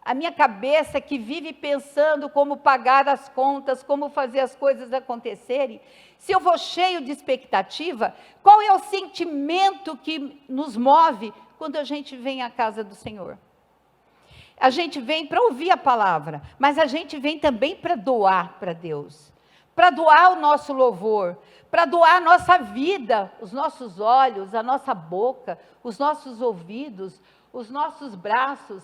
a minha cabeça que vive pensando como pagar as contas, como fazer as coisas acontecerem. Se eu vou cheio de expectativa, qual é o sentimento que nos move quando a gente vem à casa do Senhor? A gente vem para ouvir a palavra, mas a gente vem também para doar para Deus, para doar o nosso louvor, para doar a nossa vida, os nossos olhos, a nossa boca, os nossos ouvidos, os nossos braços,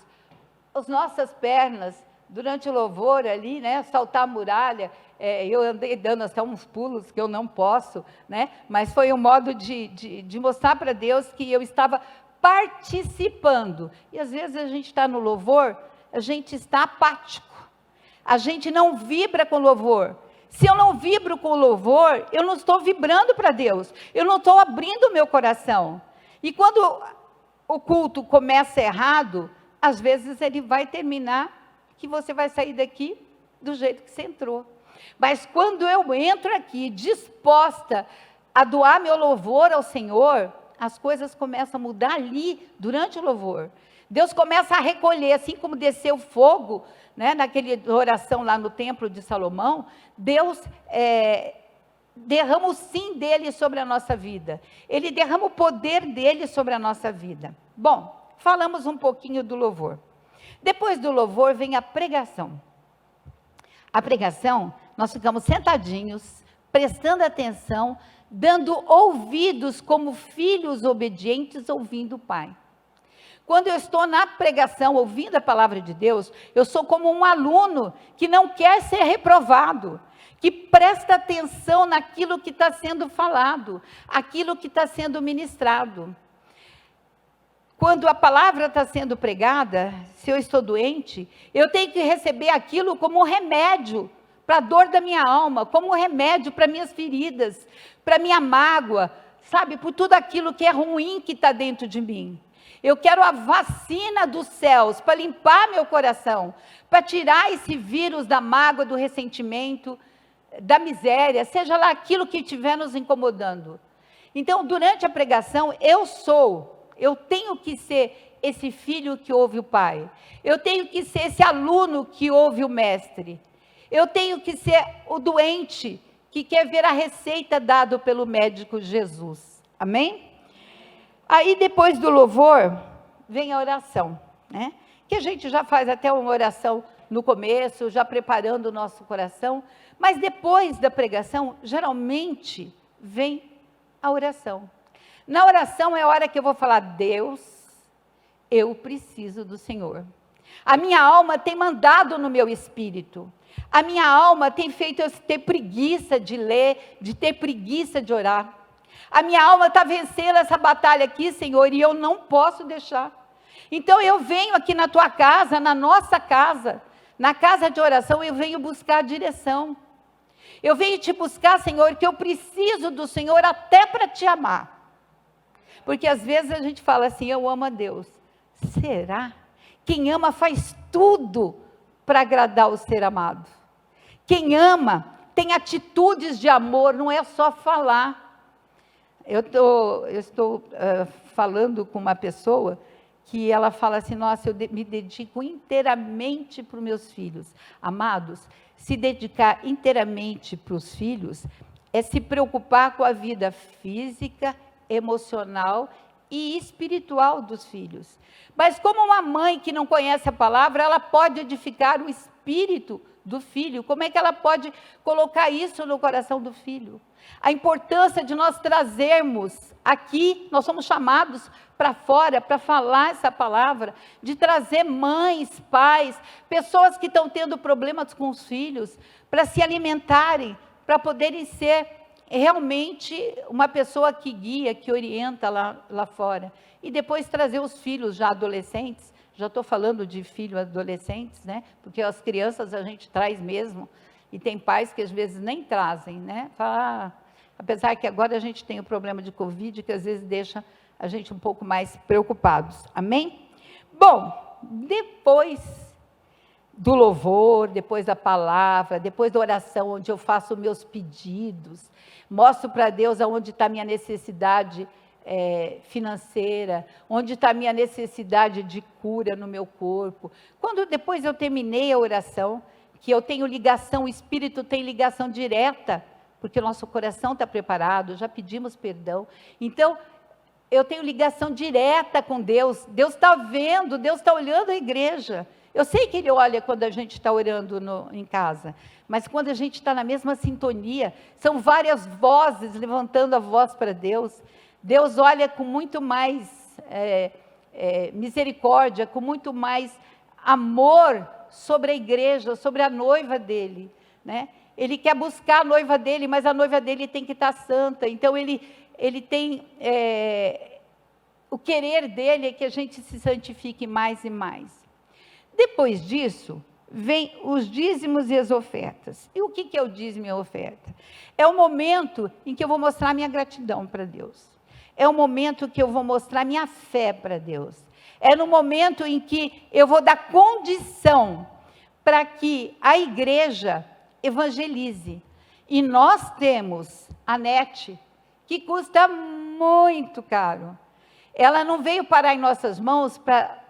as nossas pernas. Durante o louvor ali, né, saltar a muralha, eu andei dando até uns pulos que eu não posso, né, mas foi um modo de mostrar para Deus que eu estava participando. E às vezes a gente está no louvor, a gente está apático, a gente não vibra com o louvor. Se eu não vibro com o louvor, eu não estou vibrando para Deus, eu não estou abrindo o meu coração. E quando o culto começa errado, às vezes ele vai terminar, que você vai sair daqui do jeito que você entrou. Mas quando eu entro aqui disposta a doar meu louvor ao Senhor, as coisas começam a mudar ali, durante o louvor. Deus começa a recolher, assim como desceu fogo, né, naquela oração lá no templo de Salomão, Deus derrama o sim dele sobre a nossa vida. Ele derrama o poder dele sobre a nossa vida. Bom, falamos um pouquinho do louvor. Depois do louvor vem a pregação. A pregação, nós ficamos sentadinhos, prestando atenção, dando ouvidos como filhos obedientes, ouvindo o Pai. Quando eu estou na pregação, ouvindo a palavra de Deus, eu sou como um aluno que não quer ser reprovado, que presta atenção naquilo que está sendo falado, aquilo que está sendo ministrado. Quando a palavra está sendo pregada, se eu estou doente, eu tenho que receber aquilo como um remédio para a dor da minha alma, como um remédio para minhas feridas, para minha mágoa, sabe, por tudo aquilo que é ruim que está dentro de mim. Eu quero a vacina dos céus para limpar meu coração, para tirar esse vírus da mágoa, do ressentimento, da miséria, seja lá aquilo que estiver nos incomodando. Então, durante a pregação, eu tenho que ser esse filho que ouve o pai. Eu tenho que ser esse aluno que ouve o mestre. Eu tenho que ser o doente que quer ver a receita dada pelo médico Jesus. Amém? Aí, depois do louvor, vem a oração, né? Que a gente já faz até uma oração no começo, já preparando o nosso coração. Mas depois da pregação, geralmente, vem a oração. Na oração é a hora que eu vou falar: Deus, eu preciso do Senhor. A minha alma tem mandado no meu espírito. A minha alma tem feito eu ter preguiça de ler, de ter preguiça de orar. A minha alma está vencendo essa batalha aqui, Senhor, e eu não posso deixar. Então eu venho aqui na tua casa, na nossa casa, na casa de oração, eu venho buscar a direção. Eu venho te buscar, Senhor, que eu preciso do Senhor até para te amar. Porque às vezes a gente fala assim: eu amo a Deus. Será? Quem ama faz tudo para agradar o ser amado. Quem ama tem atitudes de amor, não é só falar. Eu estou falando com uma pessoa que ela fala assim: nossa, eu me dedico inteiramente para os meus filhos. Amados, se dedicar inteiramente para os filhos é se preocupar com a vida física, emocional e espiritual dos filhos. Mas como uma mãe que não conhece a palavra, ela pode edificar o espírito do filho? Como é que ela pode colocar isso no coração do filho? A importância de nós trazermos aqui, nós somos chamados para fora para falar essa palavra, de trazer mães, pais, pessoas que estão tendo problemas com os filhos, para se alimentarem, para poderem ser realmente uma pessoa que guia, que orienta lá fora. E depois trazer os filhos já adolescentes. Já estou falando de filhos adolescentes, né? Porque as crianças a gente traz mesmo. E tem pais que às vezes nem trazem, né? Apesar que agora a gente tem o problema de Covid, que às vezes deixa a gente um pouco mais preocupados. Amém? Bom, depois do louvor, depois da palavra, depois da oração, onde eu faço meus pedidos, mostro para Deus aonde está a minha necessidade financeira, onde está a minha necessidade de cura no meu corpo. Quando depois eu terminei a oração, que eu tenho ligação, o Espírito tem ligação direta, porque o nosso coração está preparado, já pedimos perdão. Então, eu tenho ligação direta com Deus. Deus está vendo, Deus está olhando a igreja. Eu sei que Ele olha quando a gente está orando em casa, mas quando a gente está na mesma sintonia, são várias vozes levantando a voz para Deus. Deus olha com muito mais misericórdia, com muito mais amor sobre a igreja, sobre a noiva dele, né? Ele quer buscar a noiva dele, mas a noiva dele tem que estar santa. Então ele tem o querer dele é que a gente se santifique mais e mais. Depois disso, vem os dízimos e as ofertas. E o que é o dízimo e a oferta? É o momento em que eu vou mostrar minha gratidão para Deus. É o momento que eu vou mostrar minha fé para Deus. É no momento em que eu vou dar condição para que a igreja evangelize. E nós temos a NET, que custa muito caro. Ela não veio parar em nossas mãos para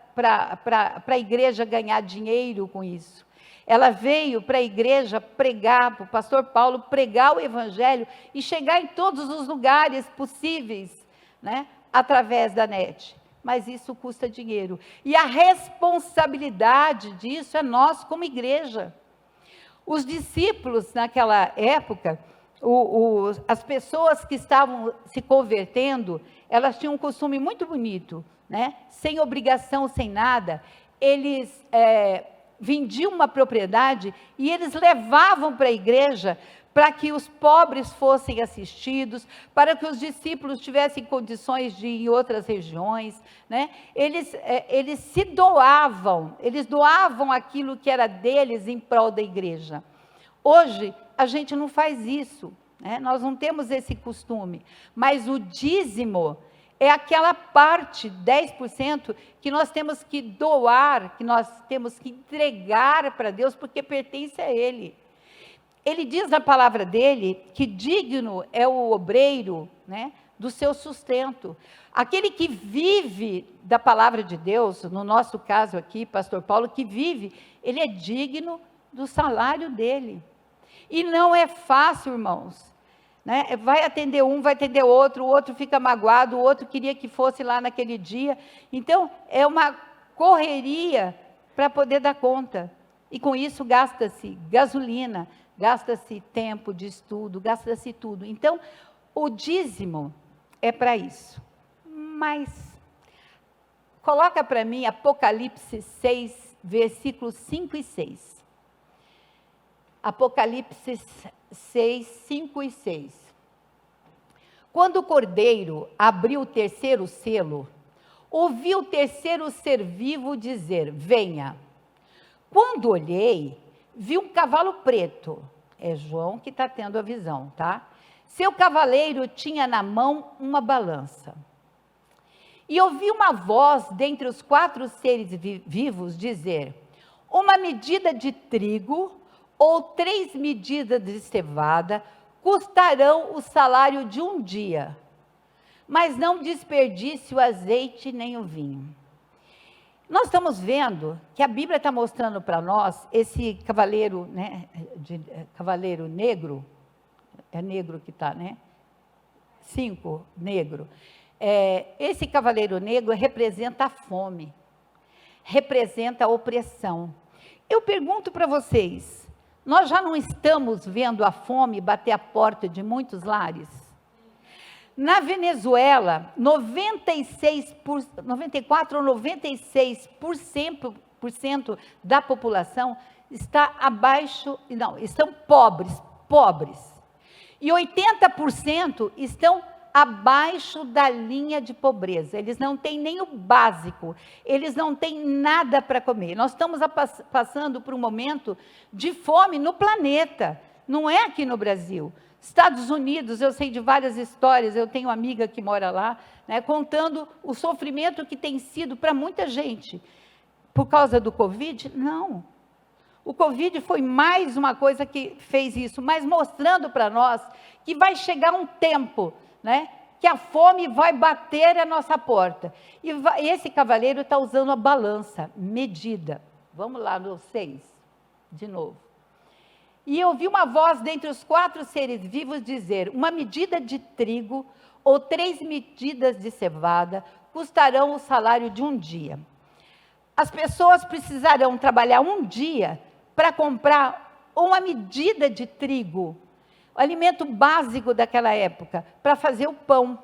a igreja ganhar dinheiro com isso. Ela veio para a igreja pregar, para o pastor Paulo pregar o evangelho e chegar em todos os lugares possíveis, né, através da NET. Mas isso custa dinheiro. E a responsabilidade disso é nós como igreja. Os discípulos naquela época, as pessoas que estavam se convertendo, elas tinham um costume muito bonito, né? Sem obrigação, sem nada. Eles vendiam uma propriedade e eles levavam para a igreja para que os pobres fossem assistidos, para que os discípulos tivessem condições de ir em outras regiões, né? Eles se doavam, eles doavam aquilo que era deles em prol da igreja. Hoje, a gente não faz isso, né? Nós não temos esse costume, mas o dízimo é aquela parte, 10%, que nós temos que doar, que nós temos que entregar para Deus, porque pertence a Ele. Ele diz na palavra dele que digno é o obreiro, né, do seu sustento. Aquele que vive da palavra de Deus, no nosso caso aqui, pastor Paulo, que vive, ele é digno do salário dele. E não é fácil, irmãos, né? Vai atender um, vai atender outro, o outro fica magoado, o outro queria que fosse lá naquele dia. Então, é uma correria para poder dar conta. E com isso gasta-se gasolina, gasta-se tempo de estudo, gasta-se tudo. Então, o dízimo é para isso. Mas, coloca para mim Apocalipse 6, versículos 5 e 6. Apocalipse 6, 5 e 6. Quando o Cordeiro abriu o terceiro selo, ouvi o terceiro ser vivo dizer: venha. Quando olhei, vi um cavalo preto. É João que está tendo a visão, tá? Seu cavaleiro tinha na mão uma balança. E ouvi uma voz dentre os 4 seres vivos dizer: uma medida de trigo ou 3 medidas de cevada custarão o salário de um dia, mas não desperdice o azeite nem o vinho. Nós estamos vendo que a Bíblia está mostrando para nós esse cavaleiro, né, cavaleiro negro, é negro que está, né? 5, negro. Esse cavaleiro negro representa a fome, representa a opressão. Eu pergunto para vocês, nós já não estamos vendo a fome bater a porta de muitos lares? Na Venezuela, 94 ou 96% da população está abaixo, não, estão pobres. E 80% estão abaixo da linha de pobreza. Eles não têm nem o básico, eles não têm nada para comer. Nós estamos passando por um momento de fome no planeta, não é aqui no Brasil. Estados Unidos, eu sei de várias histórias, eu tenho uma amiga que mora lá, né, contando o sofrimento que tem sido para muita gente. Por causa do Covid? Não. O Covid foi mais uma coisa que fez isso, mas mostrando para nós que vai chegar um tempo, né, que a fome vai bater a nossa porta. E esse cavaleiro está usando a balança, medida. Vamos lá no 6, de novo. E eu ouvi uma voz dentre os 4 seres vivos dizer: uma medida de trigo ou 3 medidas de cevada custarão o salário de um dia. As pessoas precisarão trabalhar um dia para comprar uma medida de trigo, o alimento básico daquela época, para fazer o pão.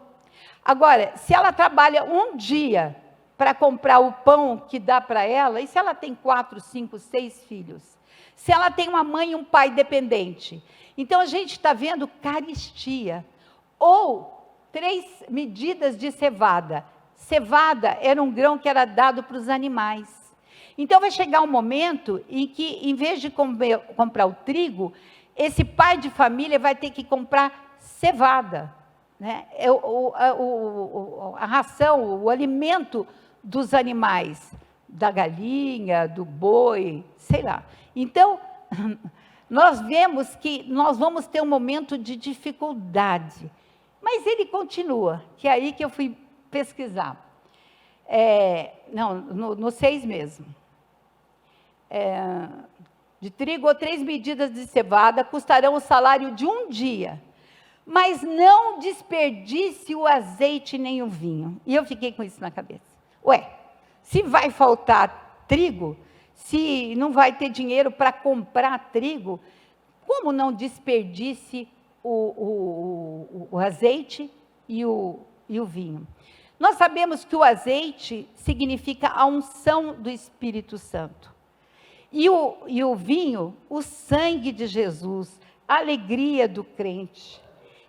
Agora, se ela trabalha um dia para comprar o pão que dá para ela, e se ela tem 4, 5, 6 filhos? Se ela tem uma mãe e um pai dependente? Então, a gente está vendo carestia. Ou 3 medidas de cevada. Cevada era um grão que era dado para os animais. Então, vai chegar um momento em que, em vez de comprar o trigo, esse pai de família vai ter que comprar cevada, né? A ração, o alimento dos animais, da galinha, do boi, sei lá. Então, nós vemos que nós vamos ter um momento de dificuldade. Mas ele continua, que é aí que eu fui pesquisar. No 6 mesmo. De trigo ou 3 medidas de cevada custarão o salário de um dia, mas não desperdice o azeite nem o vinho. E eu fiquei com isso na cabeça. Se vai faltar trigo, se não vai ter dinheiro para comprar trigo, como não desperdice o azeite e o vinho? Nós sabemos que o azeite significa a unção do Espírito Santo. E o vinho, o sangue de Jesus, a alegria do crente.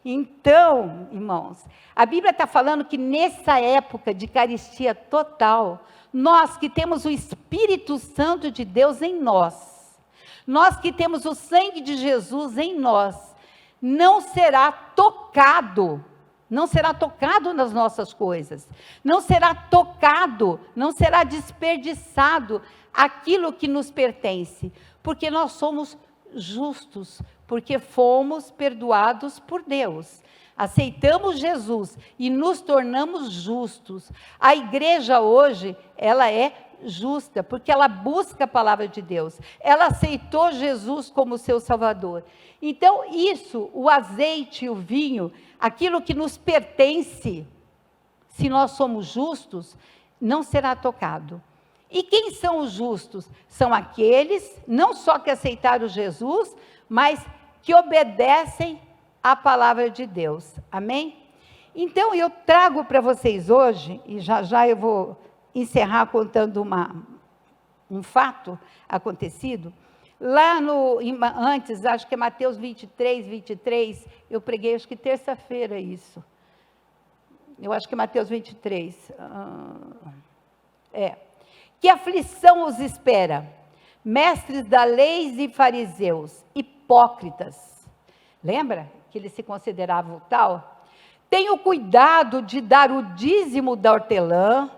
Então, irmãos, a Bíblia está falando que nessa época de carestia total, nós que temos o Espírito Santo de Deus em nós, nós que temos o sangue de Jesus em nós, não será tocado nas nossas coisas, não será tocado, não será desperdiçado aquilo que nos pertence, porque nós somos justos, porque fomos perdoados por Deus, aceitamos Jesus e nos tornamos justos. A igreja hoje, ela é justa, porque ela busca a palavra de Deus, ela aceitou Jesus como seu Salvador. Então isso, o azeite e o vinho, aquilo que nos pertence, se nós somos justos, não será tocado. E quem são os justos? São aqueles, não só que aceitaram Jesus, mas que obedecem à palavra de Deus. Amém? Então eu trago para vocês hoje, e já eu vou encerrar contando um fato acontecido. Lá antes, acho que é Mateus 23, eu preguei, acho que terça-feira isso. Eu acho que é Mateus 23. Que aflição os espera, mestres da lei e fariseus, hipócritas. Lembra que eles se consideravam tal? Tenham cuidado de dar o dízimo da hortelã,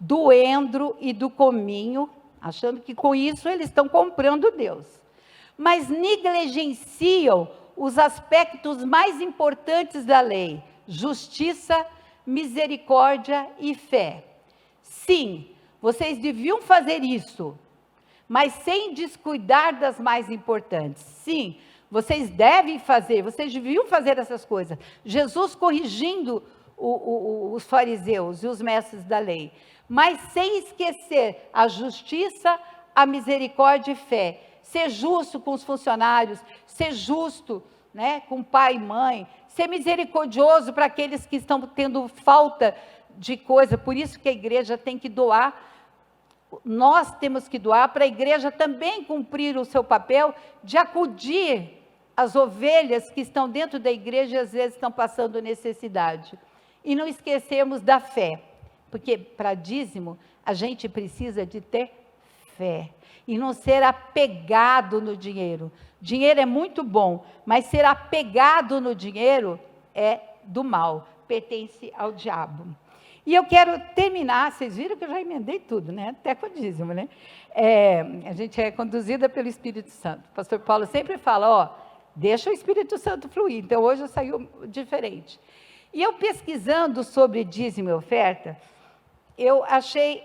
do endro e do cominho, achando que com isso eles estão comprando Deus. Mas negligenciam os aspectos mais importantes da lei: justiça, misericórdia e fé. Sim, vocês deviam fazer isso, mas sem descuidar das mais importantes. Sim, vocês devem fazer, vocês deviam fazer essas coisas. Jesus corrigindo os fariseus e os mestres da lei, mas sem esquecer a justiça, a misericórdia e fé. Ser justo com os funcionários, ser justo, né, com pai e mãe, ser misericordioso para aqueles que estão tendo falta de coisa. Por isso que a igreja tem que doar. Nós temos que doar para a igreja também cumprir o seu papel de acudir as ovelhas que estão dentro da igreja e às vezes estão passando necessidade. E não esquecermos da fé, porque para dízimo a gente precisa de ter fé e não ser apegado no dinheiro. Dinheiro é muito bom, mas ser apegado no dinheiro é do mal, pertence ao diabo. E eu quero terminar, vocês viram que eu já emendei tudo, né? Até com o dízimo, né? A gente é conduzida pelo Espírito Santo. O pastor Paulo sempre fala, deixa o Espírito Santo fluir. Então, hoje eu saí diferente. E eu pesquisando sobre dízimo e oferta, eu achei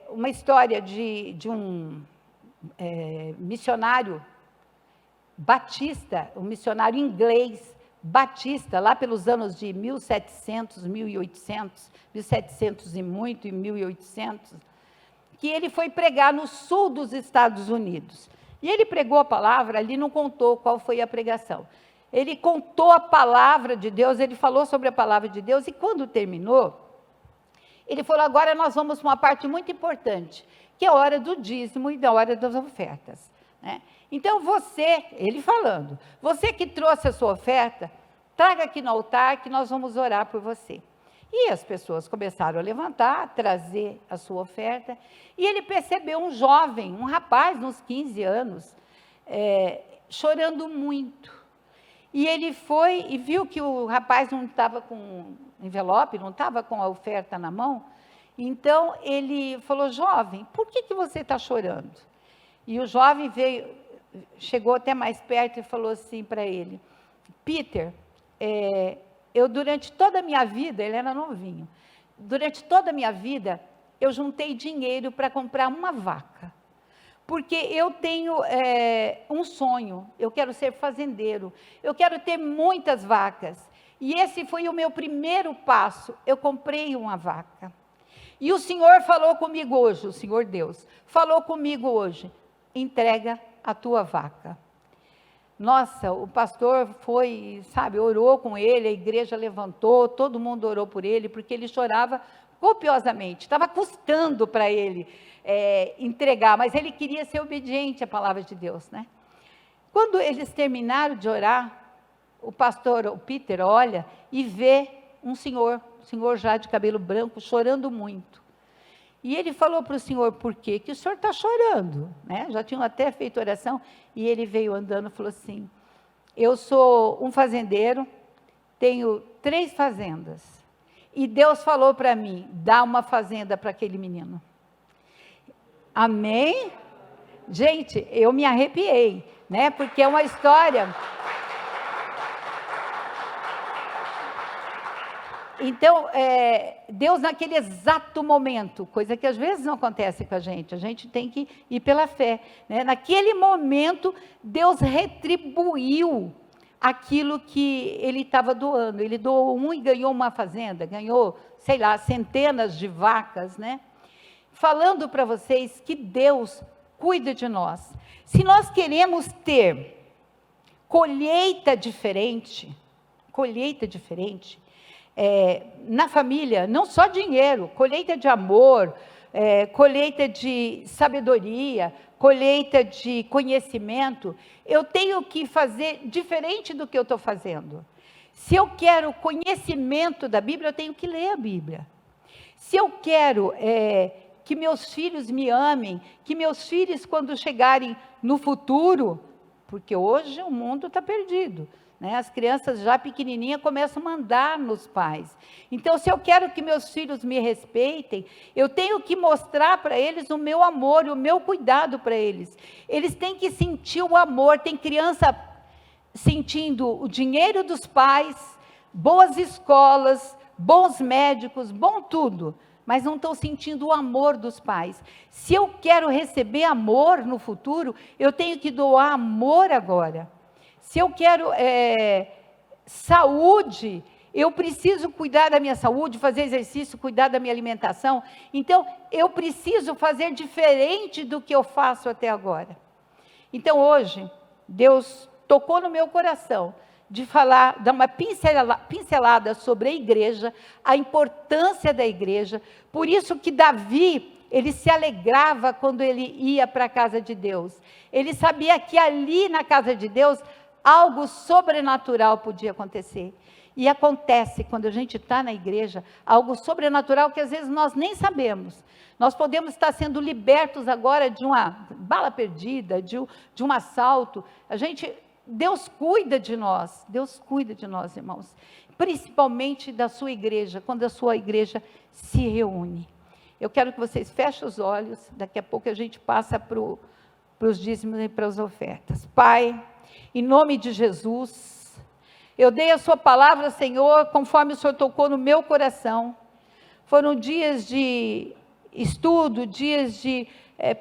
uma história de um missionário batista, um missionário inglês, batista, lá pelos anos de 1700, 1800, 1700 e muito, e 1800, que ele foi pregar no sul dos Estados Unidos. E ele pregou a palavra, ali não contou qual foi a pregação. Ele contou a palavra de Deus, ele falou sobre a palavra de Deus, e quando terminou, ele falou, agora nós vamos para uma parte muito importante, que é a hora do dízimo e da hora das ofertas, né? Então ele falando, você que trouxe a sua oferta, traga aqui no altar que nós vamos orar por você. E as pessoas começaram a levantar, a trazer a sua oferta, e ele percebeu um jovem, um rapaz, uns 15 anos, chorando muito. E ele foi e viu que o rapaz não estava com envelope, não estava com a oferta na mão, então ele falou, jovem, por que você está chorando? E o jovem chegou até mais perto e falou assim para ele, Peter, eu durante toda a minha vida, ele era novinho, durante toda a minha vida, eu juntei dinheiro para comprar uma vaca, porque eu tenho um sonho, eu quero ser fazendeiro, eu quero ter muitas vacas, e esse foi o meu primeiro passo, eu comprei uma vaca, e o Senhor falou comigo hoje, o Senhor Deus, falou comigo hoje, entrega a tua vaca. Nossa, o pastor foi, orou com ele, a igreja levantou, todo mundo orou por ele, porque ele chorava copiosamente, estava custando para ele entregar, mas ele queria ser obediente à palavra de Deus, né? Quando eles terminaram de orar, o pastor, o Peter, olha e vê um senhor já de cabelo branco, chorando muito. E ele falou para o senhor: por quê que o senhor está chorando? Né? Já tinham até feito oração, e ele veio andando e falou assim: eu sou um fazendeiro, tenho 3 fazendas, e Deus falou para mim, dá uma fazenda para aquele menino. Amém? Gente, eu me arrepiei, né? Porque é uma história. Então, Deus naquele exato momento, coisa que às vezes não acontece com a gente tem que ir pela fé, né? Naquele momento, Deus retribuiu aquilo que ele estava doando. Ele doou e ganhou uma fazenda, ganhou, sei lá, centenas de vacas, né? Falando para vocês que Deus cuida de nós. Se nós queremos ter colheita diferente, na família, não só dinheiro, colheita de amor, colheita de sabedoria, colheita de conhecimento, eu tenho que fazer diferente do que eu estou fazendo. Se eu quero conhecimento da Bíblia, eu tenho que ler a Bíblia. Se eu quero que meus filhos me amem, que meus filhos, quando chegarem no futuro, porque hoje o mundo está perdido, né? As crianças já pequenininhas começam a mandar nos pais. Então, se eu quero que meus filhos me respeitem, eu tenho que mostrar para eles o meu amor e o meu cuidado para eles. Eles têm que sentir o amor. Tem criança sentindo o dinheiro dos pais, boas escolas, bons médicos, bom tudo, mas não estão sentindo o amor dos pais. Se eu quero receber amor no futuro, eu tenho que doar amor agora. Se eu quero saúde, eu preciso cuidar da minha saúde, fazer exercício, cuidar da minha alimentação. Então, eu preciso fazer diferente do que eu faço até agora. Então, hoje, Deus tocou no meu coração de falar, dar uma pincelada sobre a igreja, a importância da igreja. Por isso que Davi, ele se alegrava quando ele ia para a casa de Deus. Ele sabia que ali na casa de Deus, algo sobrenatural podia acontecer. E acontece quando a gente está na igreja, algo sobrenatural que às vezes nós nem sabemos. Nós podemos estar sendo libertos agora de uma bala perdida, de um assalto. Deus cuida de nós, irmãos. Principalmente da sua igreja, quando a sua igreja se reúne. Eu quero que vocês fechem os olhos, daqui a pouco a gente passa para os dízimos e para as ofertas. Pai, em nome de Jesus, eu dei a sua palavra, Senhor, conforme o Senhor tocou no meu coração. Foram dias de estudo, dias de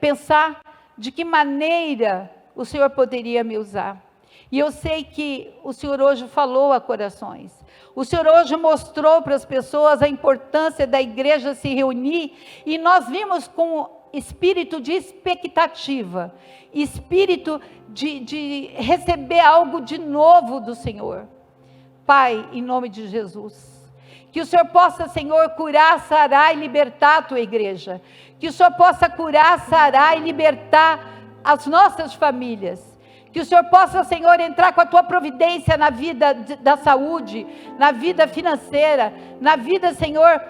pensar de que maneira o Senhor poderia me usar. E eu sei que o Senhor hoje falou a corações. O Senhor hoje mostrou para as pessoas a importância da igreja se reunir, e nós vimos com espírito de expectativa, espírito de receber algo de novo do Senhor. Pai, em nome de Jesus, que o Senhor possa, Senhor, curar, sarar e libertar a tua igreja, que o Senhor possa curar, sarar e libertar as nossas famílias, que o Senhor possa, Senhor, entrar com a tua providência na vida da saúde, na vida financeira, na vida, Senhor,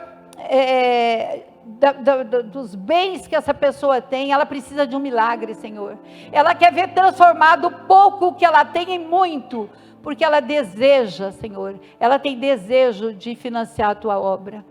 dos bens que essa pessoa tem. Ela precisa de um milagre, Senhor. Ela quer ver transformado o pouco que ela tem em muito, porque ela deseja, Senhor, ela tem desejo de financiar a tua obra.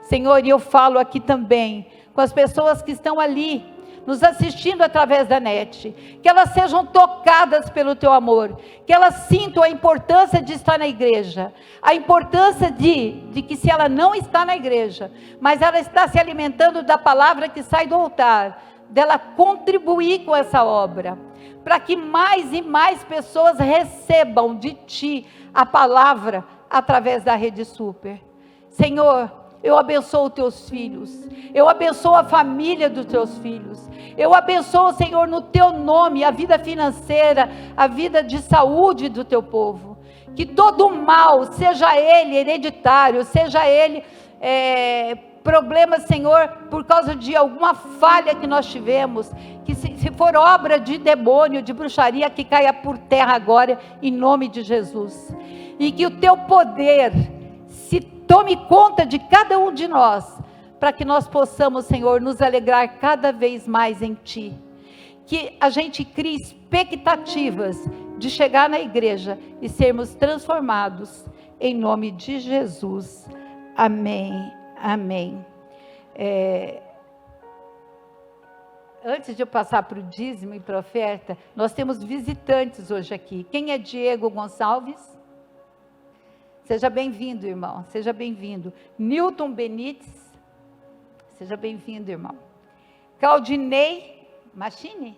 Senhor, e eu falo aqui também com as pessoas que estão ali, nos assistindo através da net, que elas sejam tocadas pelo teu amor, que elas sintam a importância de estar na igreja, a importância de que se ela não está na igreja, mas ela está se alimentando da palavra que sai do altar, dela contribuir com essa obra, para que mais e mais pessoas recebam de ti a palavra através da Rede Super. Senhor, eu abençoo os teus filhos, eu abençoo a família dos teus filhos, eu abençoo, Senhor, no teu nome, a vida financeira, a vida de saúde do teu povo, que todo mal, seja ele hereditário, seja ele problemas, Senhor, por causa de alguma falha que nós tivemos, que se for obra de demônio, de bruxaria, que caia por terra agora, em nome de Jesus. E que o teu poder se tome conta de cada um de nós, para que nós possamos, Senhor, nos alegrar cada vez mais em Ti. Que a gente crie expectativas de chegar na igreja e sermos transformados, em nome de Jesus. Amém, amém. Antes de eu passar para o dízimo e para a oferta, nós temos visitantes hoje aqui. Quem é Diego Gonçalves? Seja bem-vindo, irmão, seja bem-vindo. Newton Benites, seja bem-vindo, irmão. Claudinei Machini?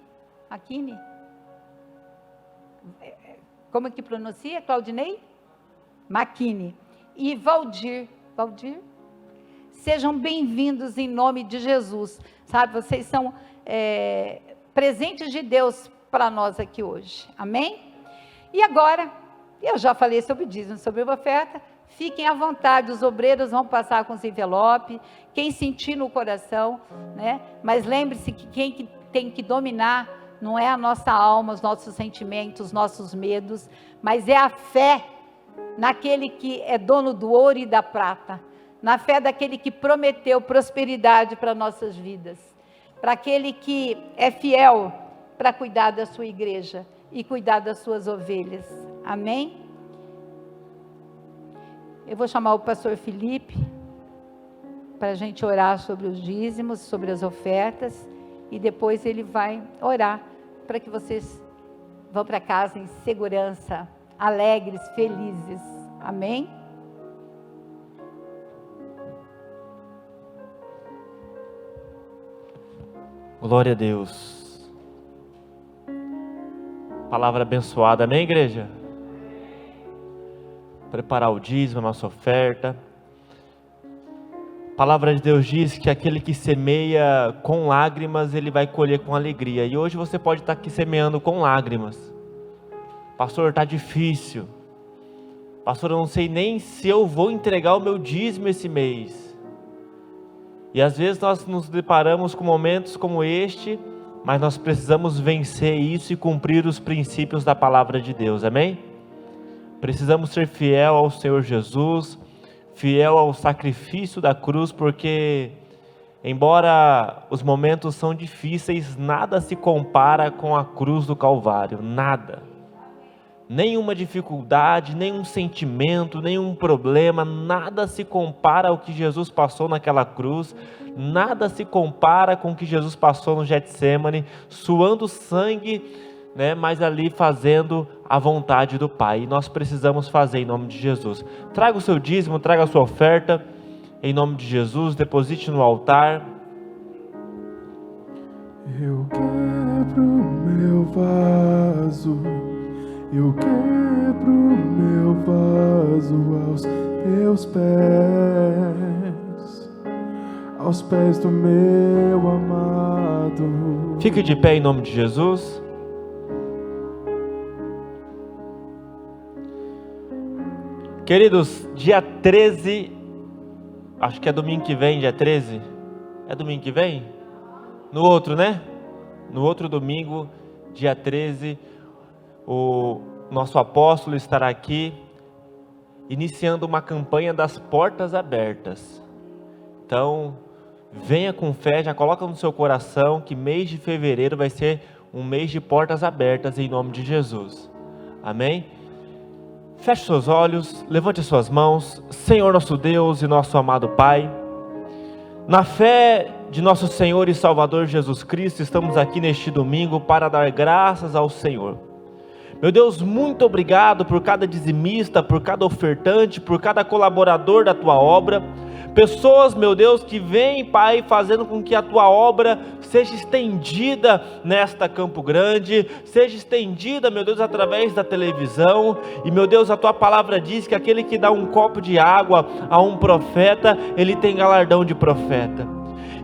Como é que pronuncia? Claudinei? Maquini. E Valdir, sejam bem-vindos em nome de Jesus. Sabe, vocês são presentes de Deus para nós aqui hoje. Amém? E agora, eu já falei sobre o dízimo, sobre a oferta. Fiquem à vontade, os obreiros vão passar com os envelopes, quem sentir no coração, né? Mas lembre-se que quem tem que dominar não é a nossa alma, os nossos sentimentos, os nossos medos, mas é a fé naquele que é dono do ouro e da prata, na fé daquele que prometeu prosperidade para nossas vidas, para aquele que é fiel para cuidar da sua igreja e cuidar das suas ovelhas. Amém? Eu vou chamar o pastor Felipe para a gente orar sobre os dízimos, sobre as ofertas, e depois ele vai orar para que vocês vão para casa em segurança, alegres, felizes. Amém? Glória a Deus. Palavra abençoada, amém, igreja? Preparar o dízimo, a nossa oferta. A palavra de Deus diz que aquele que semeia com lágrimas, ele vai colher com alegria. E hoje você pode estar aqui semeando com lágrimas. Pastor, está difícil. Pastor, eu não sei nem se eu vou entregar o meu dízimo esse mês. E às vezes nós nos deparamos com momentos como este, mas nós precisamos vencer isso e cumprir os princípios da palavra de Deus, amém? Precisamos ser fiel ao Senhor Jesus, fiel ao sacrifício da cruz, porque embora os momentos são difíceis, nada se compara com a cruz do Calvário, nada. Nenhuma dificuldade, nenhum sentimento, nenhum problema, nada se compara ao que Jesus passou naquela cruz, nada se compara com o que Jesus passou no Getsêmani, suando sangue, né, mas ali fazendo a vontade do Pai. E nós precisamos fazer em nome de Jesus. Traga o seu dízimo, traga a sua oferta, em nome de Jesus, deposite no altar. Eu quebro meu vaso, eu quebro meu vaso aos teus pés, aos pés do meu amado. Fique de pé em nome de Jesus. Queridos, dia 13, acho que é domingo que vem, dia 13. É domingo que vem? No outro, né? No outro domingo, dia 13, o nosso apóstolo estará aqui, iniciando uma campanha das portas abertas. Então, venha com fé, já coloca no seu coração que mês de fevereiro vai ser um mês de portas abertas em nome de Jesus. Amém? Feche seus olhos, levante suas mãos. Senhor nosso Deus e nosso amado Pai, na fé de nosso Senhor e Salvador Jesus Cristo, estamos aqui neste domingo para dar graças ao Senhor. Meu Deus, muito obrigado por cada dizimista, por cada ofertante, por cada colaborador da Tua obra. Pessoas, meu Deus, que vêm, Pai, fazendo com que a Tua obra seja estendida nesta Campo Grande, seja estendida, meu Deus, através da televisão. E, meu Deus, a Tua palavra diz que aquele que dá um copo de água a um profeta, ele tem galardão de profeta.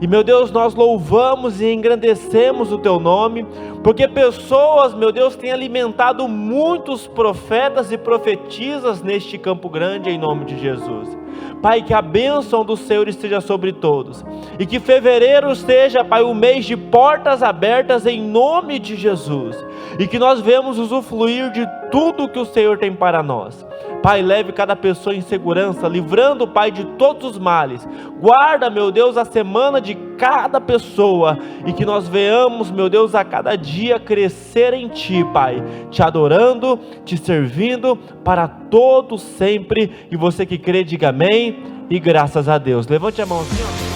E, meu Deus, nós louvamos e engrandecemos o Teu nome, porque pessoas, meu Deus, têm alimentado muitos profetas e profetisas neste Campo Grande, em nome de Jesus. Pai, que a bênção do Senhor esteja sobre todos, e que fevereiro seja, Pai, o mês de portas abertas em nome de Jesus, e que nós venhamos usufruir de tudo que o Senhor tem para nós. Pai, leve cada pessoa em segurança, livrando, Pai, de todos os males. Guarda, meu Deus, a semana de cada pessoa, e que nós venhamos, meu Deus, a cada dia crescer em Ti, Pai, Te adorando, Te servindo para todos sempre. E você que crê, diga amém e graças a Deus. Levante a mão assim, ó.